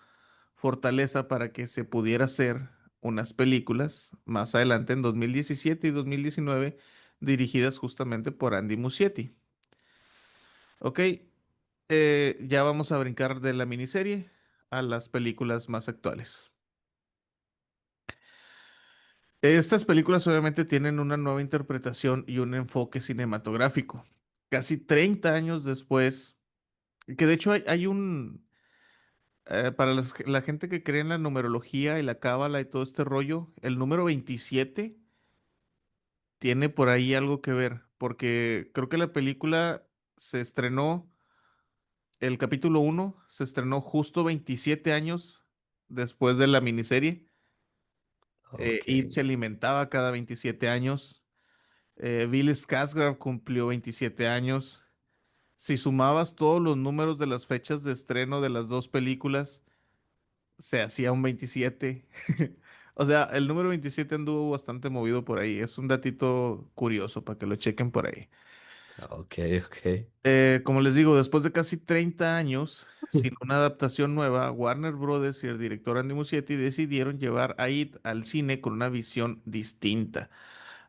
fortaleza para que se pudiera hacer unas películas más adelante en 2017 y 2019 dirigidas justamente por Andy Muschietti. Ok, ya vamos a brincar de la miniserie a las películas más actuales. Estas películas obviamente tienen una nueva interpretación y un enfoque cinematográfico. Casi 30 años después, que de hecho para la gente que cree en la numerología y la cábala y todo este rollo, el número 27 tiene por ahí algo que ver, porque creo que la película se estrenó, el capítulo uno se estrenó justo 27 años después de la miniserie, Ok. y se alimentaba cada 27 años. Bill Skarsgård cumplió 27 años. Si sumabas todos los números de las fechas de estreno de las dos películas, se hacía un 27. O sea, el número 27 anduvo bastante movido por ahí. Es un datito curioso para que lo chequen por ahí. Ok, ok. Como les digo, después de casi 30 años, sin una adaptación nueva, Warner Brothers y el director Andy Muschietti decidieron llevar a It al cine con una visión distinta,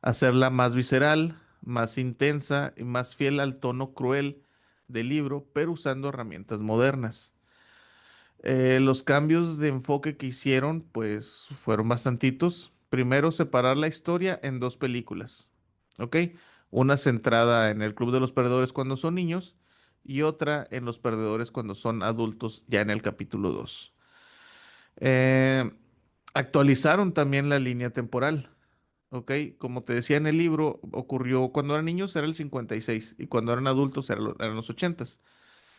hacerla más visceral, más intensa y más fiel al tono cruel del libro, pero usando herramientas modernas. Los cambios de enfoque que hicieron, pues, fueron bastantitos. Primero, separar la historia en dos películas, ¿ok? Una centrada en el Club de los Perdedores cuando son niños y otra en los perdedores cuando son adultos, ya en el capítulo 2. Eh, Actualizaron también la línea temporal, ¿ok? Como te decía en el libro, ocurrió cuando eran niños era el 56 y cuando eran adultos eran los 80.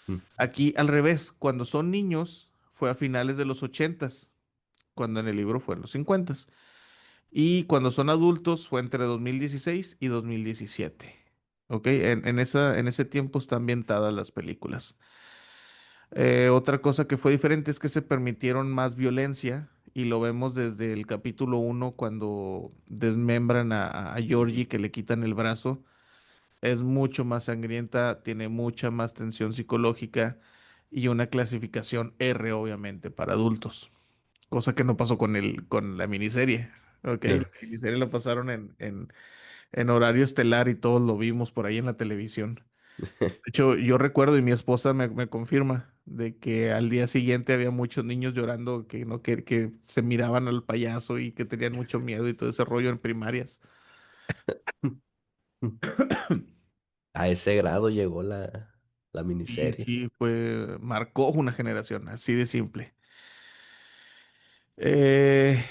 Mm. Aquí al revés, cuando son niños fue a finales de los 80, cuando en el libro fue en los 50. Y cuando son adultos fue entre 2016 y 2017. ¿Ok? En ese tiempo están ambientadas las películas. Otra cosa que fue diferente es que se permitieron más violencia y lo vemos desde el capítulo uno cuando desmembran a Georgie que le quitan el brazo. Es mucho más sangrienta, tiene mucha más tensión psicológica y una clasificación R, obviamente, para adultos. Cosa que no pasó con la miniserie. Ok, la Ah. miniserie la pasaron en horario estelar y todos lo vimos por ahí en la televisión. De hecho, yo recuerdo y mi esposa me confirma de que al día siguiente había muchos niños llorando que no que se miraban al payaso y que tenían mucho miedo y todo ese rollo en primarias. A ese grado llegó la Y miniserie. sí, marcó una generación, así de simple. Eh,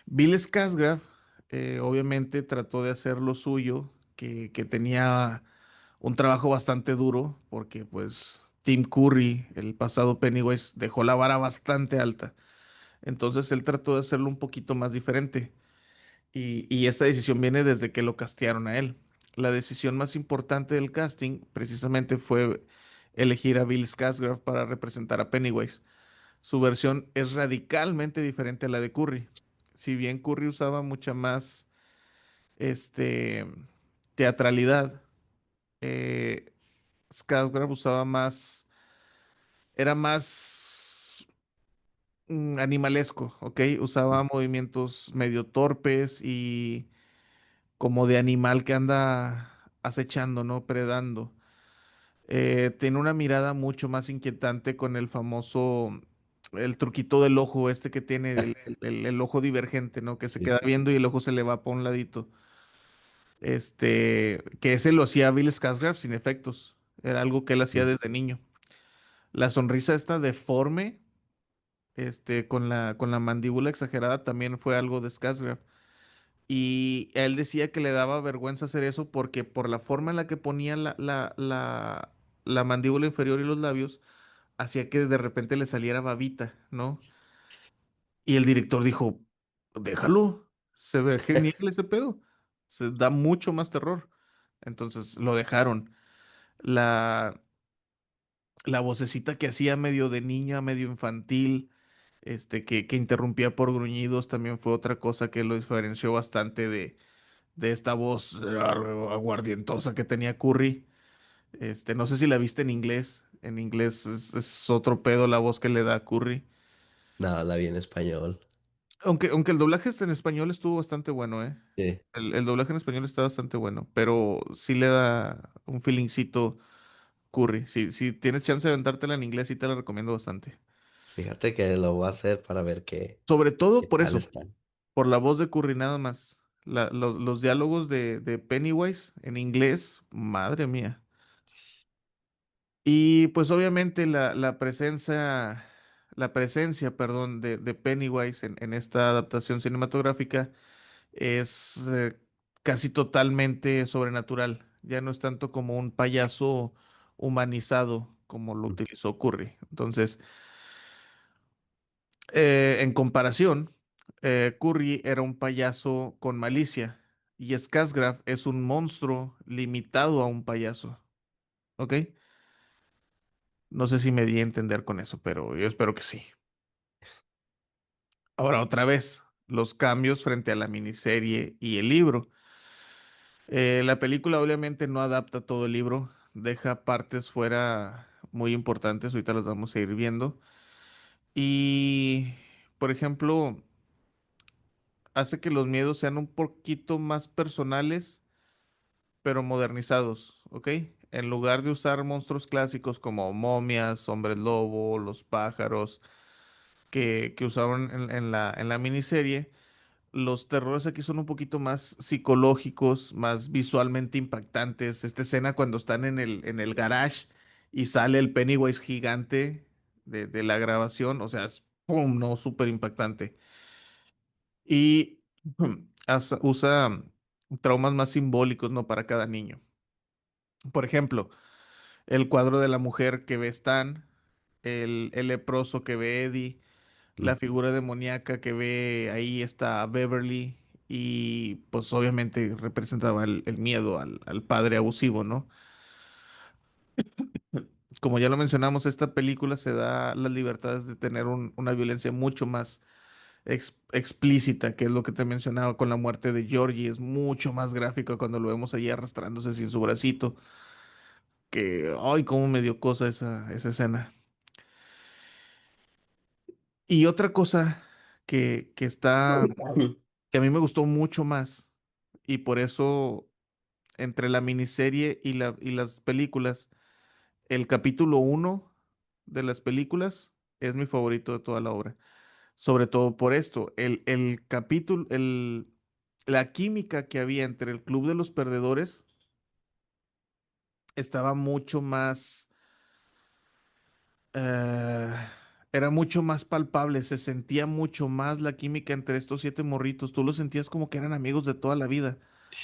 Bill Skarsgård, obviamente trató de hacer lo suyo, que tenía un trabajo bastante duro, porque pues Tim Curry, el pasado Pennywise, dejó la vara bastante alta. Entonces él trató de hacerlo un poquito más diferente. Y esa decisión viene desde que lo castearon a él. La decisión más importante del casting precisamente fue elegir a Bill Skarsgård para representar a Pennywise. Su versión es radicalmente diferente a la de Curry. Si bien Curry usaba mucha más este, teatralidad, eh, Skarsgård usaba más, era más animalesco, ¿ok? Usaba movimientos medio torpes y como de animal que anda acechando, ¿no? Predando. Tiene una mirada mucho más inquietante con el famoso, el truquito del ojo, este que tiene el ojo divergente, ¿no? Que se Sí. queda viendo y el ojo se le va para un ladito. Que ese lo hacía Bill Skarsgård sin efectos. Era algo que él hacía Mm. desde niño. La sonrisa esta deforme, con la mandíbula exagerada, también fue algo de Skarsgård. Y él decía que le daba vergüenza hacer eso porque por la forma en la que ponía la mandíbula inferior y los labios, hacía que de repente le saliera babita, ¿no? Y el director dijo, déjalo, se ve genial ese pedo, se da mucho más terror. Entonces lo dejaron. La, la vocecita que hacía medio de niña, medio infantil, que interrumpía por gruñidos, también fue otra cosa que lo diferenció bastante de esta voz aguardientosa que tenía Curry. No sé si la viste en inglés. En inglés es otro pedo la voz que le da a Curry. No, la vi en español. Aunque el doblaje en español estuvo bastante bueno, ¿eh? Sí. El doblaje en español está bastante bueno, pero sí le da un feelingcito Curry. Si tienes chance de aventártela en inglés, sí te la recomiendo bastante. Fíjate que lo voy a hacer para ver Sobre qué todo por tal eso, está. por la voz de Curry nada más. Los diálogos de Pennywise en inglés, madre mía. Y pues obviamente la presencia, perdón, de Pennywise en esta adaptación cinematográfica es casi totalmente sobrenatural. Ya no es tanto como un payaso humanizado como lo Mm. utilizó Curry. Entonces, en comparación, Curry era un payaso con malicia y Skarsgård es un monstruo limitado a un payaso. ¿Ok? No sé si me di a entender con eso, pero yo espero que sí. Ahora otra vez, los cambios frente a la miniserie y el libro. La película obviamente no adapta todo el libro, deja partes fuera muy importantes, ahorita las vamos a ir viendo. Y, por ejemplo, hace que los miedos sean un poquito más personales, pero modernizados, ¿ok? En lugar de usar monstruos clásicos como momias, hombres lobo, los pájaros, que usaban en la miniserie, los terrores aquí son un poquito más psicológicos, más visualmente impactantes. Esta escena cuando están en el garage y sale el Pennywise gigante de la grabación, o sea, es ¡pum! No, súper impactante. Y usa traumas más simbólicos, ¿no? Para cada niño. Por ejemplo, el cuadro de la mujer que ve Stan, el leproso que ve Eddie, la Mm. figura demoníaca que ve ahí está Beverly y pues obviamente representaba el miedo al padre abusivo, ¿no? Como ya lo mencionamos, esta película se da las libertades de tener una violencia mucho más explícita, que es lo que te mencionaba con la muerte de Georgie, es mucho más gráfico cuando lo vemos ahí arrastrándose sin su bracito, que, ay, cómo me dio cosa esa escena. Y otra cosa que está, que a mí me gustó mucho más, y por eso entre la miniserie y las películas, el capítulo uno de las películas es mi favorito de toda la obra. Sobre todo por esto, el capítulo, la química que había entre el Club de los Perdedores estaba mucho más, eh, era mucho más palpable, se sentía mucho más la química entre estos siete morritos. Tú los sentías como que eran amigos de toda la vida,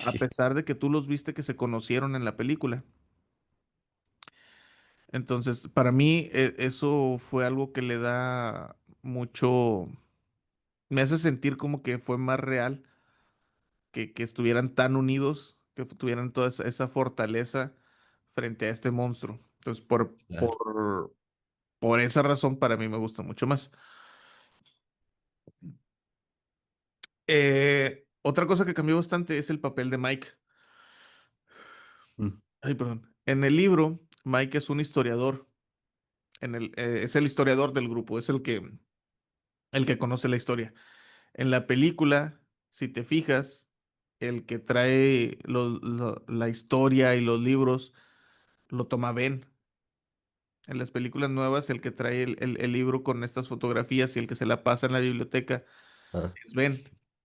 a Sí, pesar de que tú los viste que se conocieron en la película. Entonces, para mí, eso fue algo que le da mucho, me hace sentir como que fue más real, que estuvieran tan unidos, que tuvieran toda esa fortaleza frente a este monstruo. Entonces, claro. por esa razón, para mí me gusta mucho más. Otra cosa que cambió bastante es el papel de Mike. Mm. Ay, perdón. En el libro, Mike es un historiador. Es el historiador del grupo, es el que conoce la historia. En la película, si te fijas, el que trae la historia y los libros lo toma Ben. En las películas nuevas, el que trae el libro con estas fotografías y el que se la pasa en la biblioteca Ah, es Ben.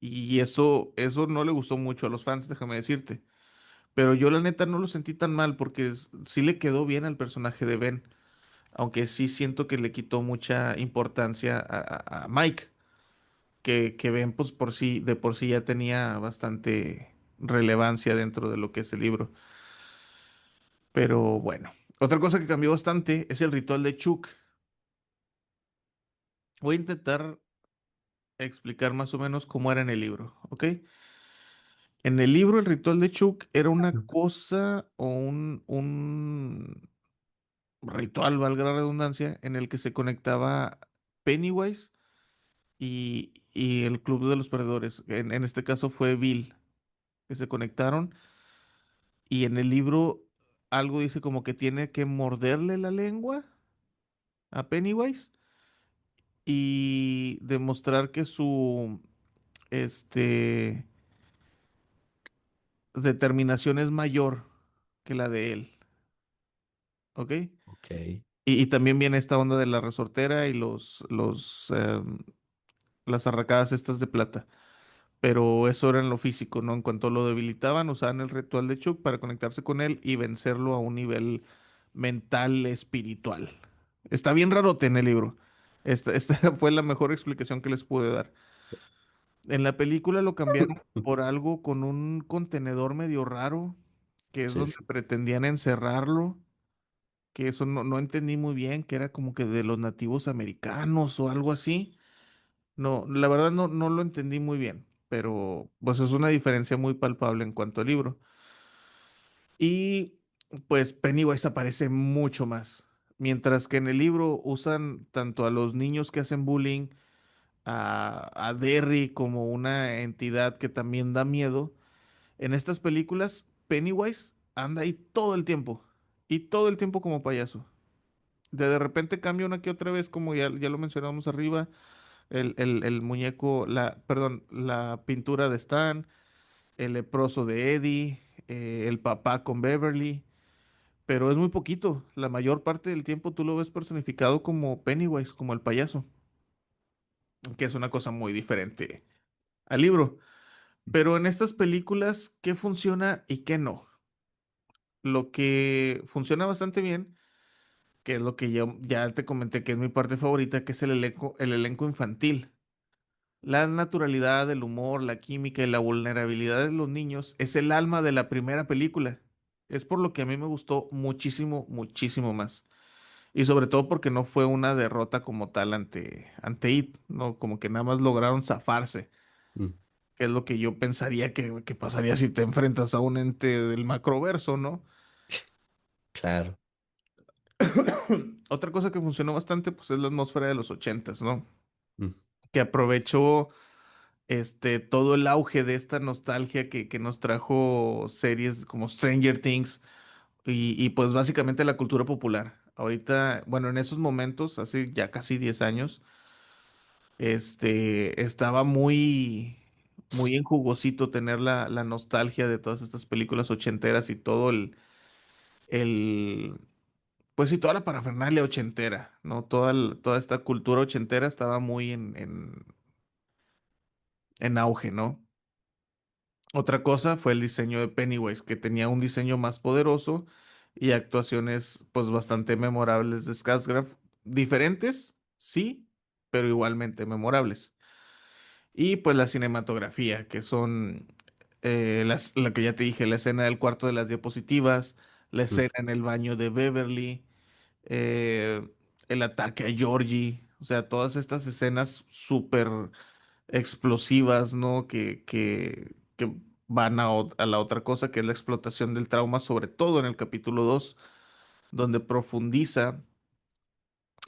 Y eso no le gustó mucho a los fans, déjame decirte. Pero yo la neta no lo sentí tan mal porque sí le quedó bien al personaje de Ben. Aunque sí siento que le quitó mucha importancia a Mike. Que Ben, pues de por sí ya tenía bastante relevancia dentro de lo que es el libro. Pero bueno, otra cosa que cambió bastante es el ritual de Chuck. Voy a intentar explicar más o menos cómo era en el libro, ¿ok? En el libro, el ritual de Chuck era una cosa o un ritual, valga la redundancia, en el que se conectaba Pennywise y el Club de los Perdedores. En este caso fue Bill, que se conectaron. Y en el libro algo dice como que tiene que morderle la lengua a Pennywise y demostrar que su este, determinación es mayor que la de él. ¿Ok? ok, Y también viene esta onda de la resortera y las arracadas estas de plata. Pero eso era en lo físico, ¿no? En cuanto lo debilitaban, usaban el ritual de Chuck para conectarse con él y vencerlo a un nivel mental, espiritual. Está bien rarote en el libro. Esta fue la mejor explicación que les pude dar. En la película lo cambiaron por algo con un contenedor medio raro, que es sí, donde sí. pretendían encerrarlo, que eso no entendí muy bien, que era como que de los nativos americanos o algo así. No, la verdad no lo entendí muy bien, pero pues es una diferencia muy palpable en cuanto al libro. Y pues Pennywise aparece mucho más. Mientras que en el libro usan tanto a los niños que hacen bullying, a Derry como una entidad que también da miedo. En estas películas, Pennywise anda ahí todo el tiempo. Y todo el tiempo como payaso. De repente cambia una que otra vez, como ya lo mencionamos arriba, el muñeco, perdón, la pintura de Stan, el leproso de Eddie, el papá con Beverly, pero es muy poquito. La mayor parte del tiempo tú lo ves personificado como Pennywise, como el payaso, que es una cosa muy diferente al libro. Pero en estas películas, ¿qué funciona y qué no? Lo que funciona bastante bien, que es lo que yo ya te comenté que es mi parte favorita, que es el elenco infantil. La naturalidad, el humor, la química y la vulnerabilidad de los niños es el alma de la primera película. Es por lo que a mí me gustó muchísimo, muchísimo más. Y sobre todo porque no fue una derrota como tal ante It, ¿no? Como que nada más lograron zafarse, Mm, que es lo que yo pensaría que pasaría si te enfrentas a un ente del macroverso, ¿no? claro. Otra cosa que funcionó bastante, pues es la atmósfera de los ochentas, ¿no? Mm, Que aprovechó todo el auge de esta nostalgia que nos trajo series como Stranger Things y pues básicamente la cultura popular. Ahorita, bueno, en esos momentos, hace ya casi 10 años, estaba muy en jugosito tener la nostalgia de todas estas películas ochenteras y todo el, pues sí, toda la parafernalia ochentera, ¿no? Toda esta cultura ochentera estaba muy en auge, ¿no? Otra cosa fue el diseño de Pennywise, que tenía un diseño más poderoso y actuaciones pues bastante memorables de Skarsgård. Diferentes, sí, pero igualmente memorables. Y pues la cinematografía, que son la que ya te dije, la escena del cuarto de las diapositivas, la mm. escena en el baño de Beverly, eh, el ataque a Georgie, o sea, todas estas escenas súper explosivas, ¿no? Que van a la otra cosa, que es la explotación del trauma, sobre todo en el capítulo 2 donde profundiza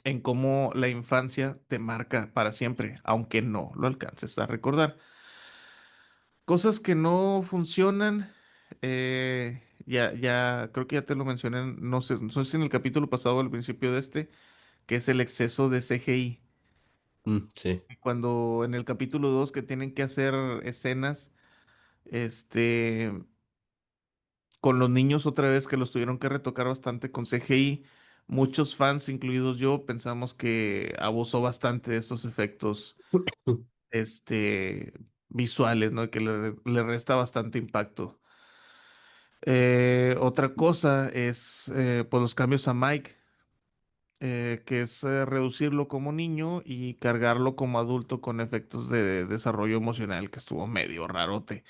en cómo la infancia te marca para siempre, aunque no lo alcances a recordar. Cosas que no funcionan, ya, creo que ya te lo mencioné, no sé si en el capítulo pasado o al principio de que es el exceso de CGI. Sí. Cuando en el capítulo 2 que tienen que hacer escenas, este, con los niños otra vez que los tuvieron que retocar bastante con CGI, muchos fans, incluidos yo, pensamos que abusó bastante de estos efectos, este, visuales, ¿no? Y que le resta bastante impacto. Otra cosa es, pues los cambios a Mike, que es reducirlo como niño y cargarlo como adulto con efectos de desarrollo emocional, que estuvo medio rarote.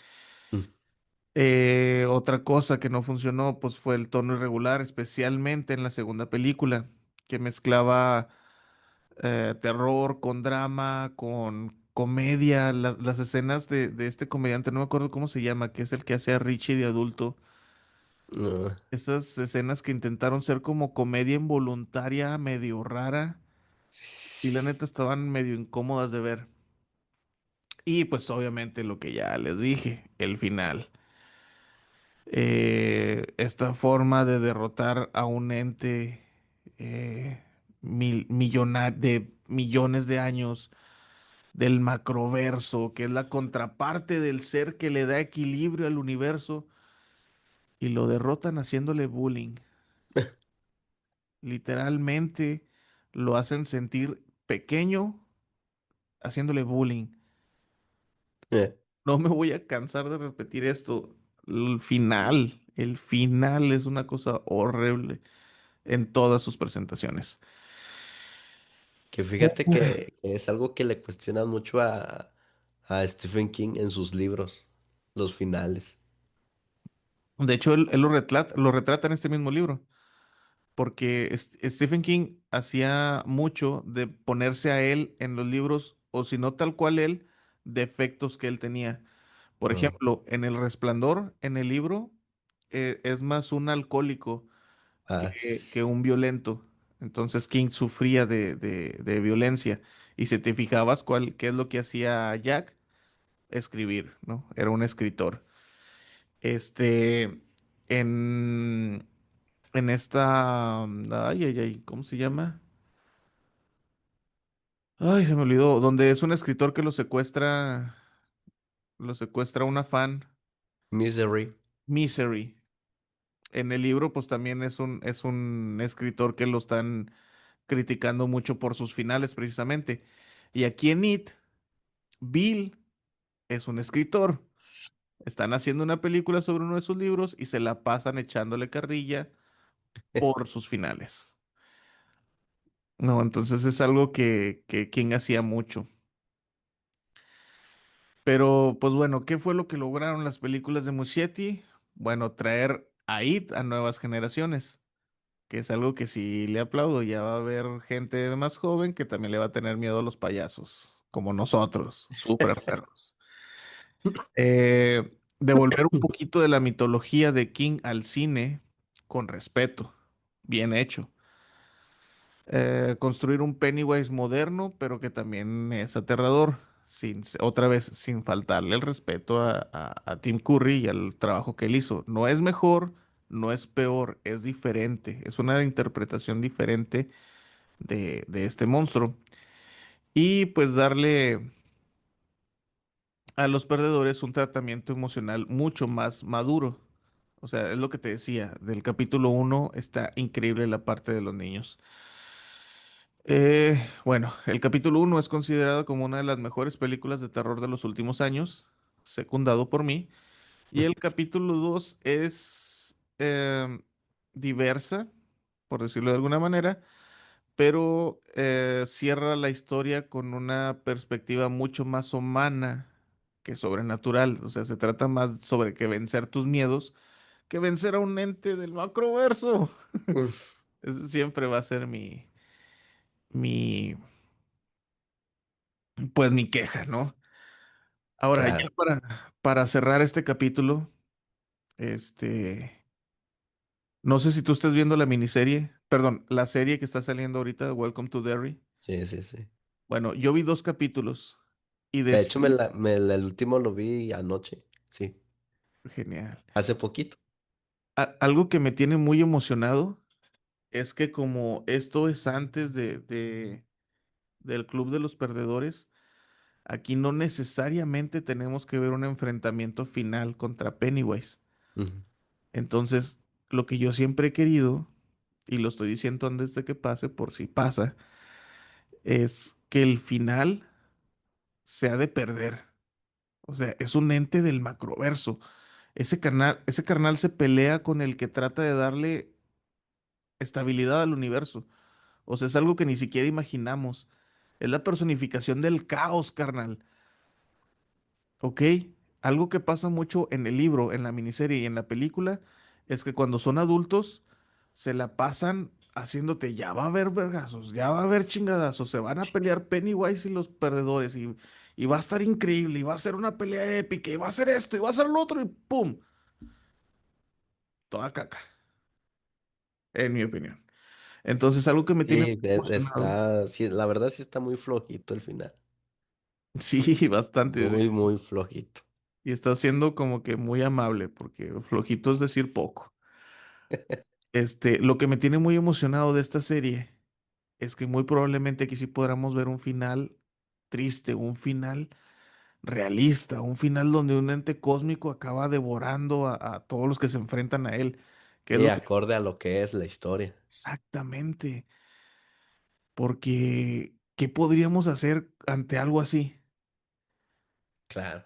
Mm, Otra cosa que no funcionó, pues fue el tono irregular, especialmente en la segunda película, que mezclaba terror con drama, con comedia, las escenas de este comediante, no me acuerdo cómo se llama, que es el que hace a Richie de adulto. no. Esas escenas que intentaron ser como comedia involuntaria, medio rara, y la neta estaban medio incómodas de ver. Y pues obviamente lo que ya les dije, el final. Esta forma de derrotar a un ente de millones de años del macroverso, que es la contraparte del ser que le da equilibrio al universo, y lo derrotan haciéndole bullying. Literalmente lo hacen sentir pequeño haciéndole bullying. Eh, No me voy a cansar de repetir esto. El final es una cosa horrible en todas sus presentaciones. Que fíjate que es algo que le cuestionan mucho a Stephen King en sus libros, los finales. De hecho, él lo retrata en este mismo libro, porque Stephen King hacía mucho de ponerse a él en los libros, o si no tal cual él, defectos que él tenía. Por No. ejemplo, en El Resplandor, en el libro, es más un alcohólico Ah, que un violento. Entonces King sufría de violencia. Y si te fijabas qué es lo que hacía Jack, escribir, ¿no? Era un escritor. Este, en, en esta, ay, ay, ay, ¿cómo se llama? Ay, se me olvidó, donde es un escritor que lo secuestra una fan, Misery. Misery. En el libro, pues también es un escritor que lo están criticando mucho por sus finales, precisamente. Y aquí en It, Bill es un escritor. Están haciendo una película sobre uno de sus libros y se la pasan echándole carrilla por sus finales. No, entonces es algo que King hacía mucho. Pero, pues bueno, ¿qué fue lo que lograron las películas de Muschietti? Bueno, traer a It a nuevas generaciones, que es algo que sí le aplaudo. Ya va a haber gente más joven que también le va a tener miedo a los payasos, como nosotros, súper perros. Devolver un poquito de la mitología de King al cine con respeto, bien hecho. Construir un Pennywise moderno, pero que también es aterrador, otra vez sin faltarle el respeto a Tim Curry y al trabajo que él hizo. No es mejor, no es peor, es diferente, es una interpretación diferente de este monstruo. Y pues darle a los perdedores un tratamiento emocional mucho más maduro. O sea, es lo que te decía, del capítulo uno está increíble la parte de los niños. Bueno, el capítulo uno es considerado como una de las mejores películas de terror de los últimos años, secundado por mí. Y el capítulo 2 es diversa, por decirlo de alguna manera, pero cierra la historia con una perspectiva mucho más humana que sobrenatural. O sea, se trata más sobre que vencer tus miedos que vencer a un ente del macroverso. Ese siempre va a ser mi, pues mi queja, ¿no? Ahora, ya Claro. para cerrar este capítulo, este, no sé si tú estás viendo la miniserie, perdón, la serie que está saliendo ahorita, Welcome to Derry. Sí, sí, sí. Bueno, yo vi dos capítulos y De hecho, decidí, el último lo vi anoche. Sí. genial. Hace poquito. Algo que me tiene muy emocionado es que como esto es antes del Club de los Perdedores, aquí no necesariamente tenemos que ver un enfrentamiento final contra Pennywise. Ujú. Entonces, lo que yo siempre he querido, y lo estoy diciendo antes de que pase, por si pasa, es que el final sea de perder. O sea, es un ente del macroverso. Ese carnal se pelea con el que trata de darle estabilidad al universo. O sea, es algo que ni siquiera imaginamos. Es la personificación del caos, carnal. ¿Ok? Algo que pasa mucho en el libro, en la miniserie y en la película es que cuando son adultos se la pasan haciéndote, ya va a haber vergazos, ya va a haber chingadazos, se van a pelear Pennywise y los perdedores y va a estar increíble y va a ser una pelea épica y va a ser esto y va a ser lo otro y ¡pum! Toda caca, en mi opinión. Entonces, algo que me tiene Sí, emocionado, sí, la verdad sí está muy flojito el final. sí, bastante, Muy, muy flojito. y está siendo como que muy amable porque flojito es decir poco. Lo que me tiene muy emocionado de esta serie es que muy probablemente aquí sí podamos ver un final triste, un final realista, un final donde un ente cósmico acaba devorando a todos los que se enfrentan a él, que es Y lo que acorde a lo que es la historia. exactamente, porque ¿qué podríamos hacer ante algo así? Claro.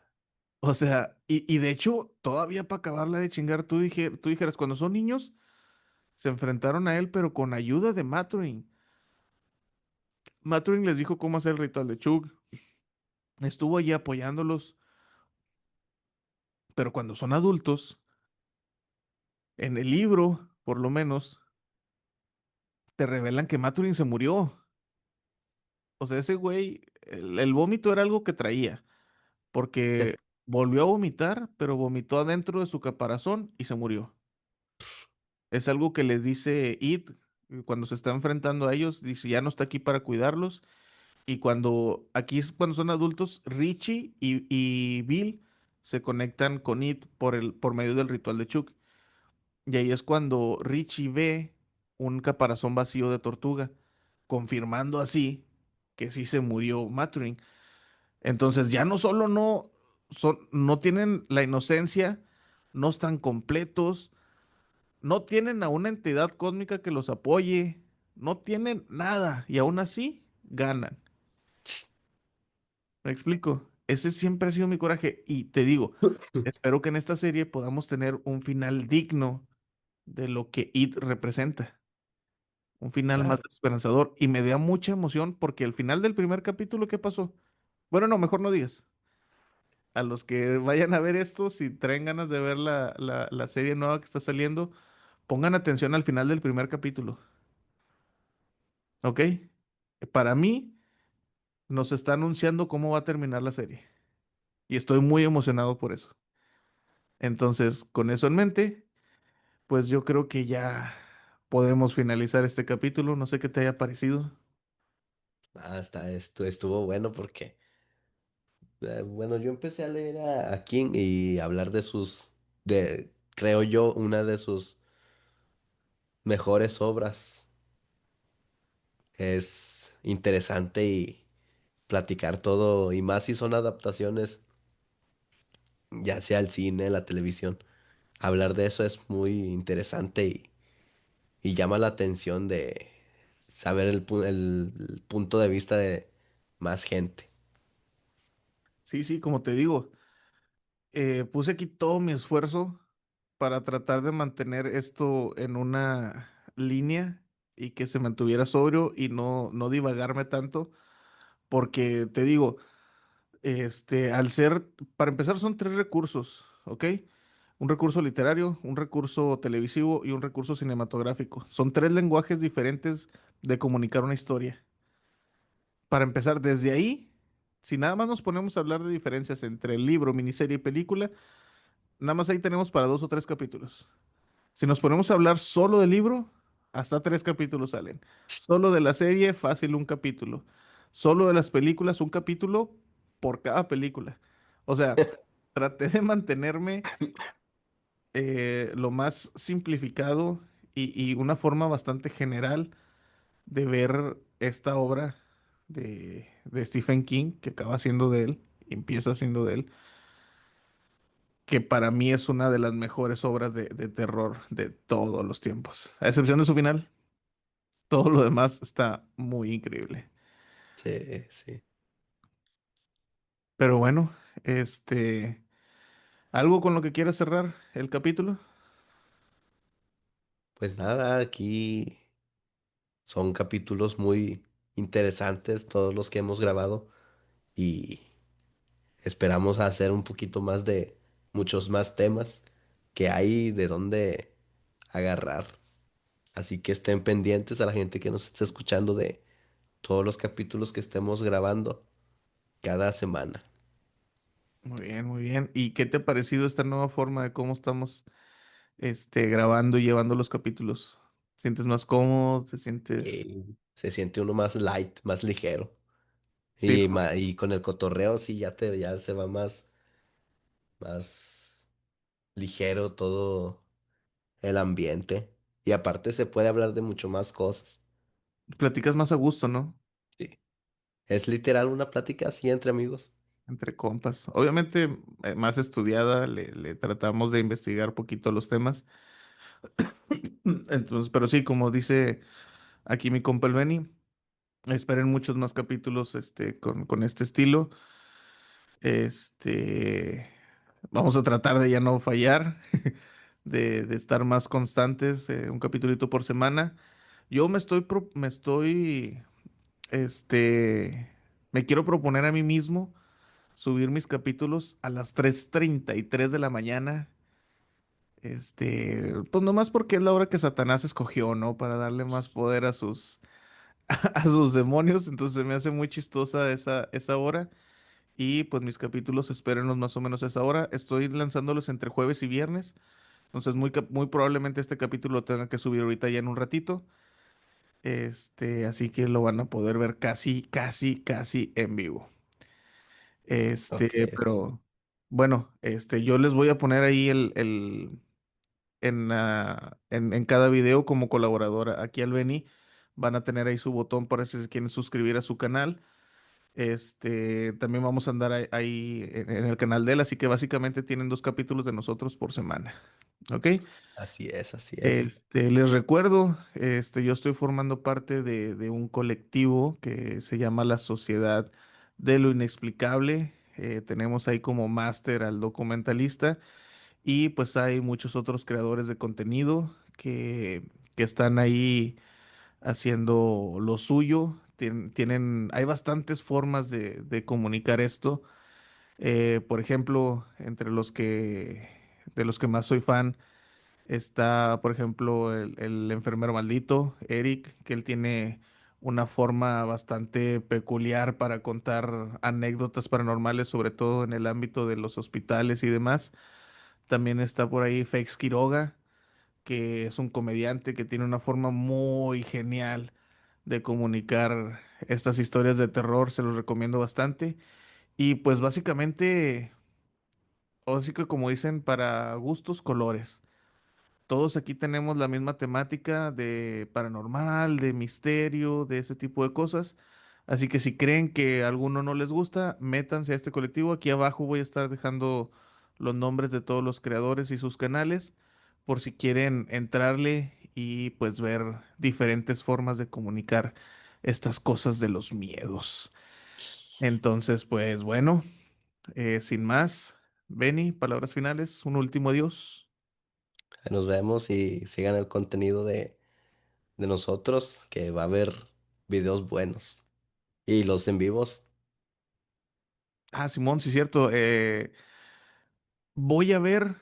O sea, y de hecho, todavía para acabarla de chingar, tú dijeras, cuando son niños, se enfrentaron a él, pero con ayuda de Maturin. Maturin les dijo cómo hacer el ritual de Chug. Estuvo allí apoyándolos, pero cuando son adultos, en el libro, por lo menos, te revelan que Maturin se murió. O sea, ese güey, el vómito era algo que traía, porque volvió a vomitar, pero vomitó adentro de su caparazón y se murió. Es algo que les dice Id, Cuando se está enfrentando a ellos, dice, ya no está aquí para cuidarlos. Y cuando, aquí es cuando son adultos, Richie y Bill se conectan con It por medio del ritual de Chuck. Y ahí es cuando Richie ve un caparazón vacío de tortuga, confirmando así que sí se murió Maturin. Entonces ya no solo no tienen la inocencia, no están completos, no tienen a una entidad cósmica que los apoye, no tienen nada y aún así ganan. ¿Me explico? Ese siempre ha sido mi coraje y te digo, espero que en esta serie podamos tener un final digno de lo que It representa. Un final más Claro. esperanzador y me da mucha emoción porque el final del primer capítulo, ¿qué pasó? Bueno, no, mejor no digas. A los que vayan a ver esto, si traen ganas de ver la serie nueva que está saliendo, pongan atención al final del primer capítulo, ¿ok? Para mí, nos está anunciando cómo va a terminar la serie y estoy muy emocionado por eso. Entonces, con eso en mente, pues yo creo que ya podemos finalizar este capítulo. No sé qué te haya parecido. Esto estuvo bueno porque, bueno, yo empecé a leer a King y hablar de creo yo, una de sus mejores obras. Es interesante y platicar todo, y más si son adaptaciones, ya sea al cine, la televisión. Hablar de eso es muy interesante y llama la atención de saber el punto de vista de más gente. Sí, sí, como te digo. Puse aquí todo mi esfuerzo para tratar de mantener esto en una línea y que se mantuviera sobrio y no divagarme tanto, porque te digo, para empezar son tres recursos, ¿ok? Un recurso literario, un recurso televisivo y un recurso cinematográfico. Son tres lenguajes diferentes de comunicar una historia. Para empezar, desde ahí, si nada más nos ponemos a hablar de diferencias entre el libro, miniserie y película, nada más ahí tenemos para 2 o 3 capítulos. Si nos ponemos a hablar solo del libro, hasta 3 capítulos salen. Solo de la serie, fácil un capítulo. Solo de las películas, un capítulo por cada película. O sea, traté de mantenerme lo más simplificado y una forma bastante general de ver esta obra de Stephen King, que acaba siendo de él, y empieza siendo de él, que para mí es una de las mejores obras de terror de todos los tiempos. A excepción de su final, todo lo demás está muy increíble. Sí, sí. Pero bueno, ¿algo con lo que quieras cerrar el capítulo? Pues nada, aquí son capítulos muy interesantes todos los que hemos grabado y esperamos hacer un poquito más de muchos más temas que hay de dónde agarrar. Así que estén pendientes a la gente que nos está escuchando de todos los capítulos que estemos grabando cada semana. Muy bien, muy bien. ¿Y qué te ha parecido esta nueva forma de cómo estamos grabando y llevando los capítulos? ¿Te sientes más cómodo? ¿Te sientes...? Se siente uno más light, más ligero. Sí, ¿no? Y con el cotorreo sí ya se va más ligero todo el ambiente. Y aparte se puede hablar de mucho más cosas. Platicas más a gusto, ¿no? Sí. Es literal una plática así entre amigos. Entre compas. Obviamente, más estudiada, le tratamos de investigar poquito los temas. Entonces, pero sí, como dice aquí mi compa el Benny, esperen muchos más capítulos con este estilo. Este, vamos a tratar de ya no fallar, de estar más constantes, un capitulito por semana. Yo este, me quiero proponer a mí mismo subir mis capítulos a las 3:33 de la mañana. Pues nomás porque es la hora que Satanás escogió, ¿no? Para darle más poder a sus demonios. Entonces se me hace muy chistosa esa hora. Y pues mis capítulos espérenlos más o menos a esa hora. Estoy lanzándolos entre jueves y viernes. Entonces muy probablemente este capítulo lo tenga que subir ahorita ya en un ratito. Así que lo van a poder ver casi, casi, casi en vivo. Ok, Pero bueno, yo les voy a poner ahí en cada video como colaboradora. Aquí al Beni van a tener ahí su botón para si se quieren suscribir a su canal. También vamos a andar ahí en el canal de él, así que básicamente tienen 2 capítulos de nosotros por semana. ¿Ok? así es, así es. Les recuerdo, yo estoy formando parte de un colectivo que se llama la Sociedad de lo Inexplicable. Tenemos ahí como máster al documentalista y pues hay muchos otros creadores de contenido que están ahí haciendo lo suyo. Hay bastantes formas de comunicar esto. Por ejemplo, de los que más soy fan, está, por ejemplo, el enfermero maldito, Eric, que él tiene una forma bastante peculiar para contar anécdotas paranormales, sobre todo en el ámbito de los hospitales y demás. También está por ahí Fex Quiroga, que es un comediante que tiene una forma muy genial de comunicar estas historias de terror, se los recomiendo bastante. Y pues básicamente, así que como dicen, para gustos, colores. Todos aquí tenemos la misma temática de paranormal, de misterio, de ese tipo de cosas. Así que si creen que a alguno no les gusta, métanse a este colectivo. Aquí abajo voy a estar dejando los nombres de todos los creadores y sus canales por si quieren entrarle y pues ver diferentes formas de comunicar estas cosas de los miedos. Entonces, pues bueno, sin más, Benny, palabras finales, un último adiós. Nos vemos y sigan el contenido de nosotros, que va a haber videos buenos. Y los en vivos, Ah, Simón, sí, cierto. Voy a ver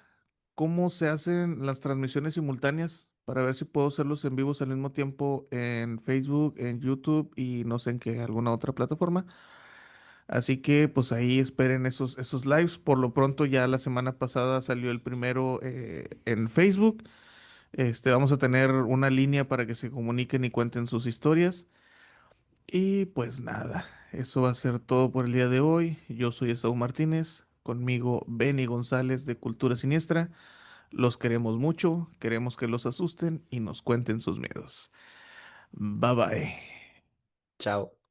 cómo se hacen las transmisiones simultáneas para ver si puedo hacerlos en vivos al mismo tiempo en Facebook, en YouTube y no sé en qué, alguna otra plataforma. Así que pues ahí esperen esos lives. Por lo pronto ya la semana pasada salió el primero en Facebook. Vamos a tener una línea para que se comuniquen y cuenten sus historias. Y pues nada, eso va a ser todo por el día de hoy. Yo soy Esaú Martínez, conmigo Benny González de Cultura Siniestra. Los queremos mucho, queremos que los asusten y nos cuenten sus miedos. Bye bye. chao.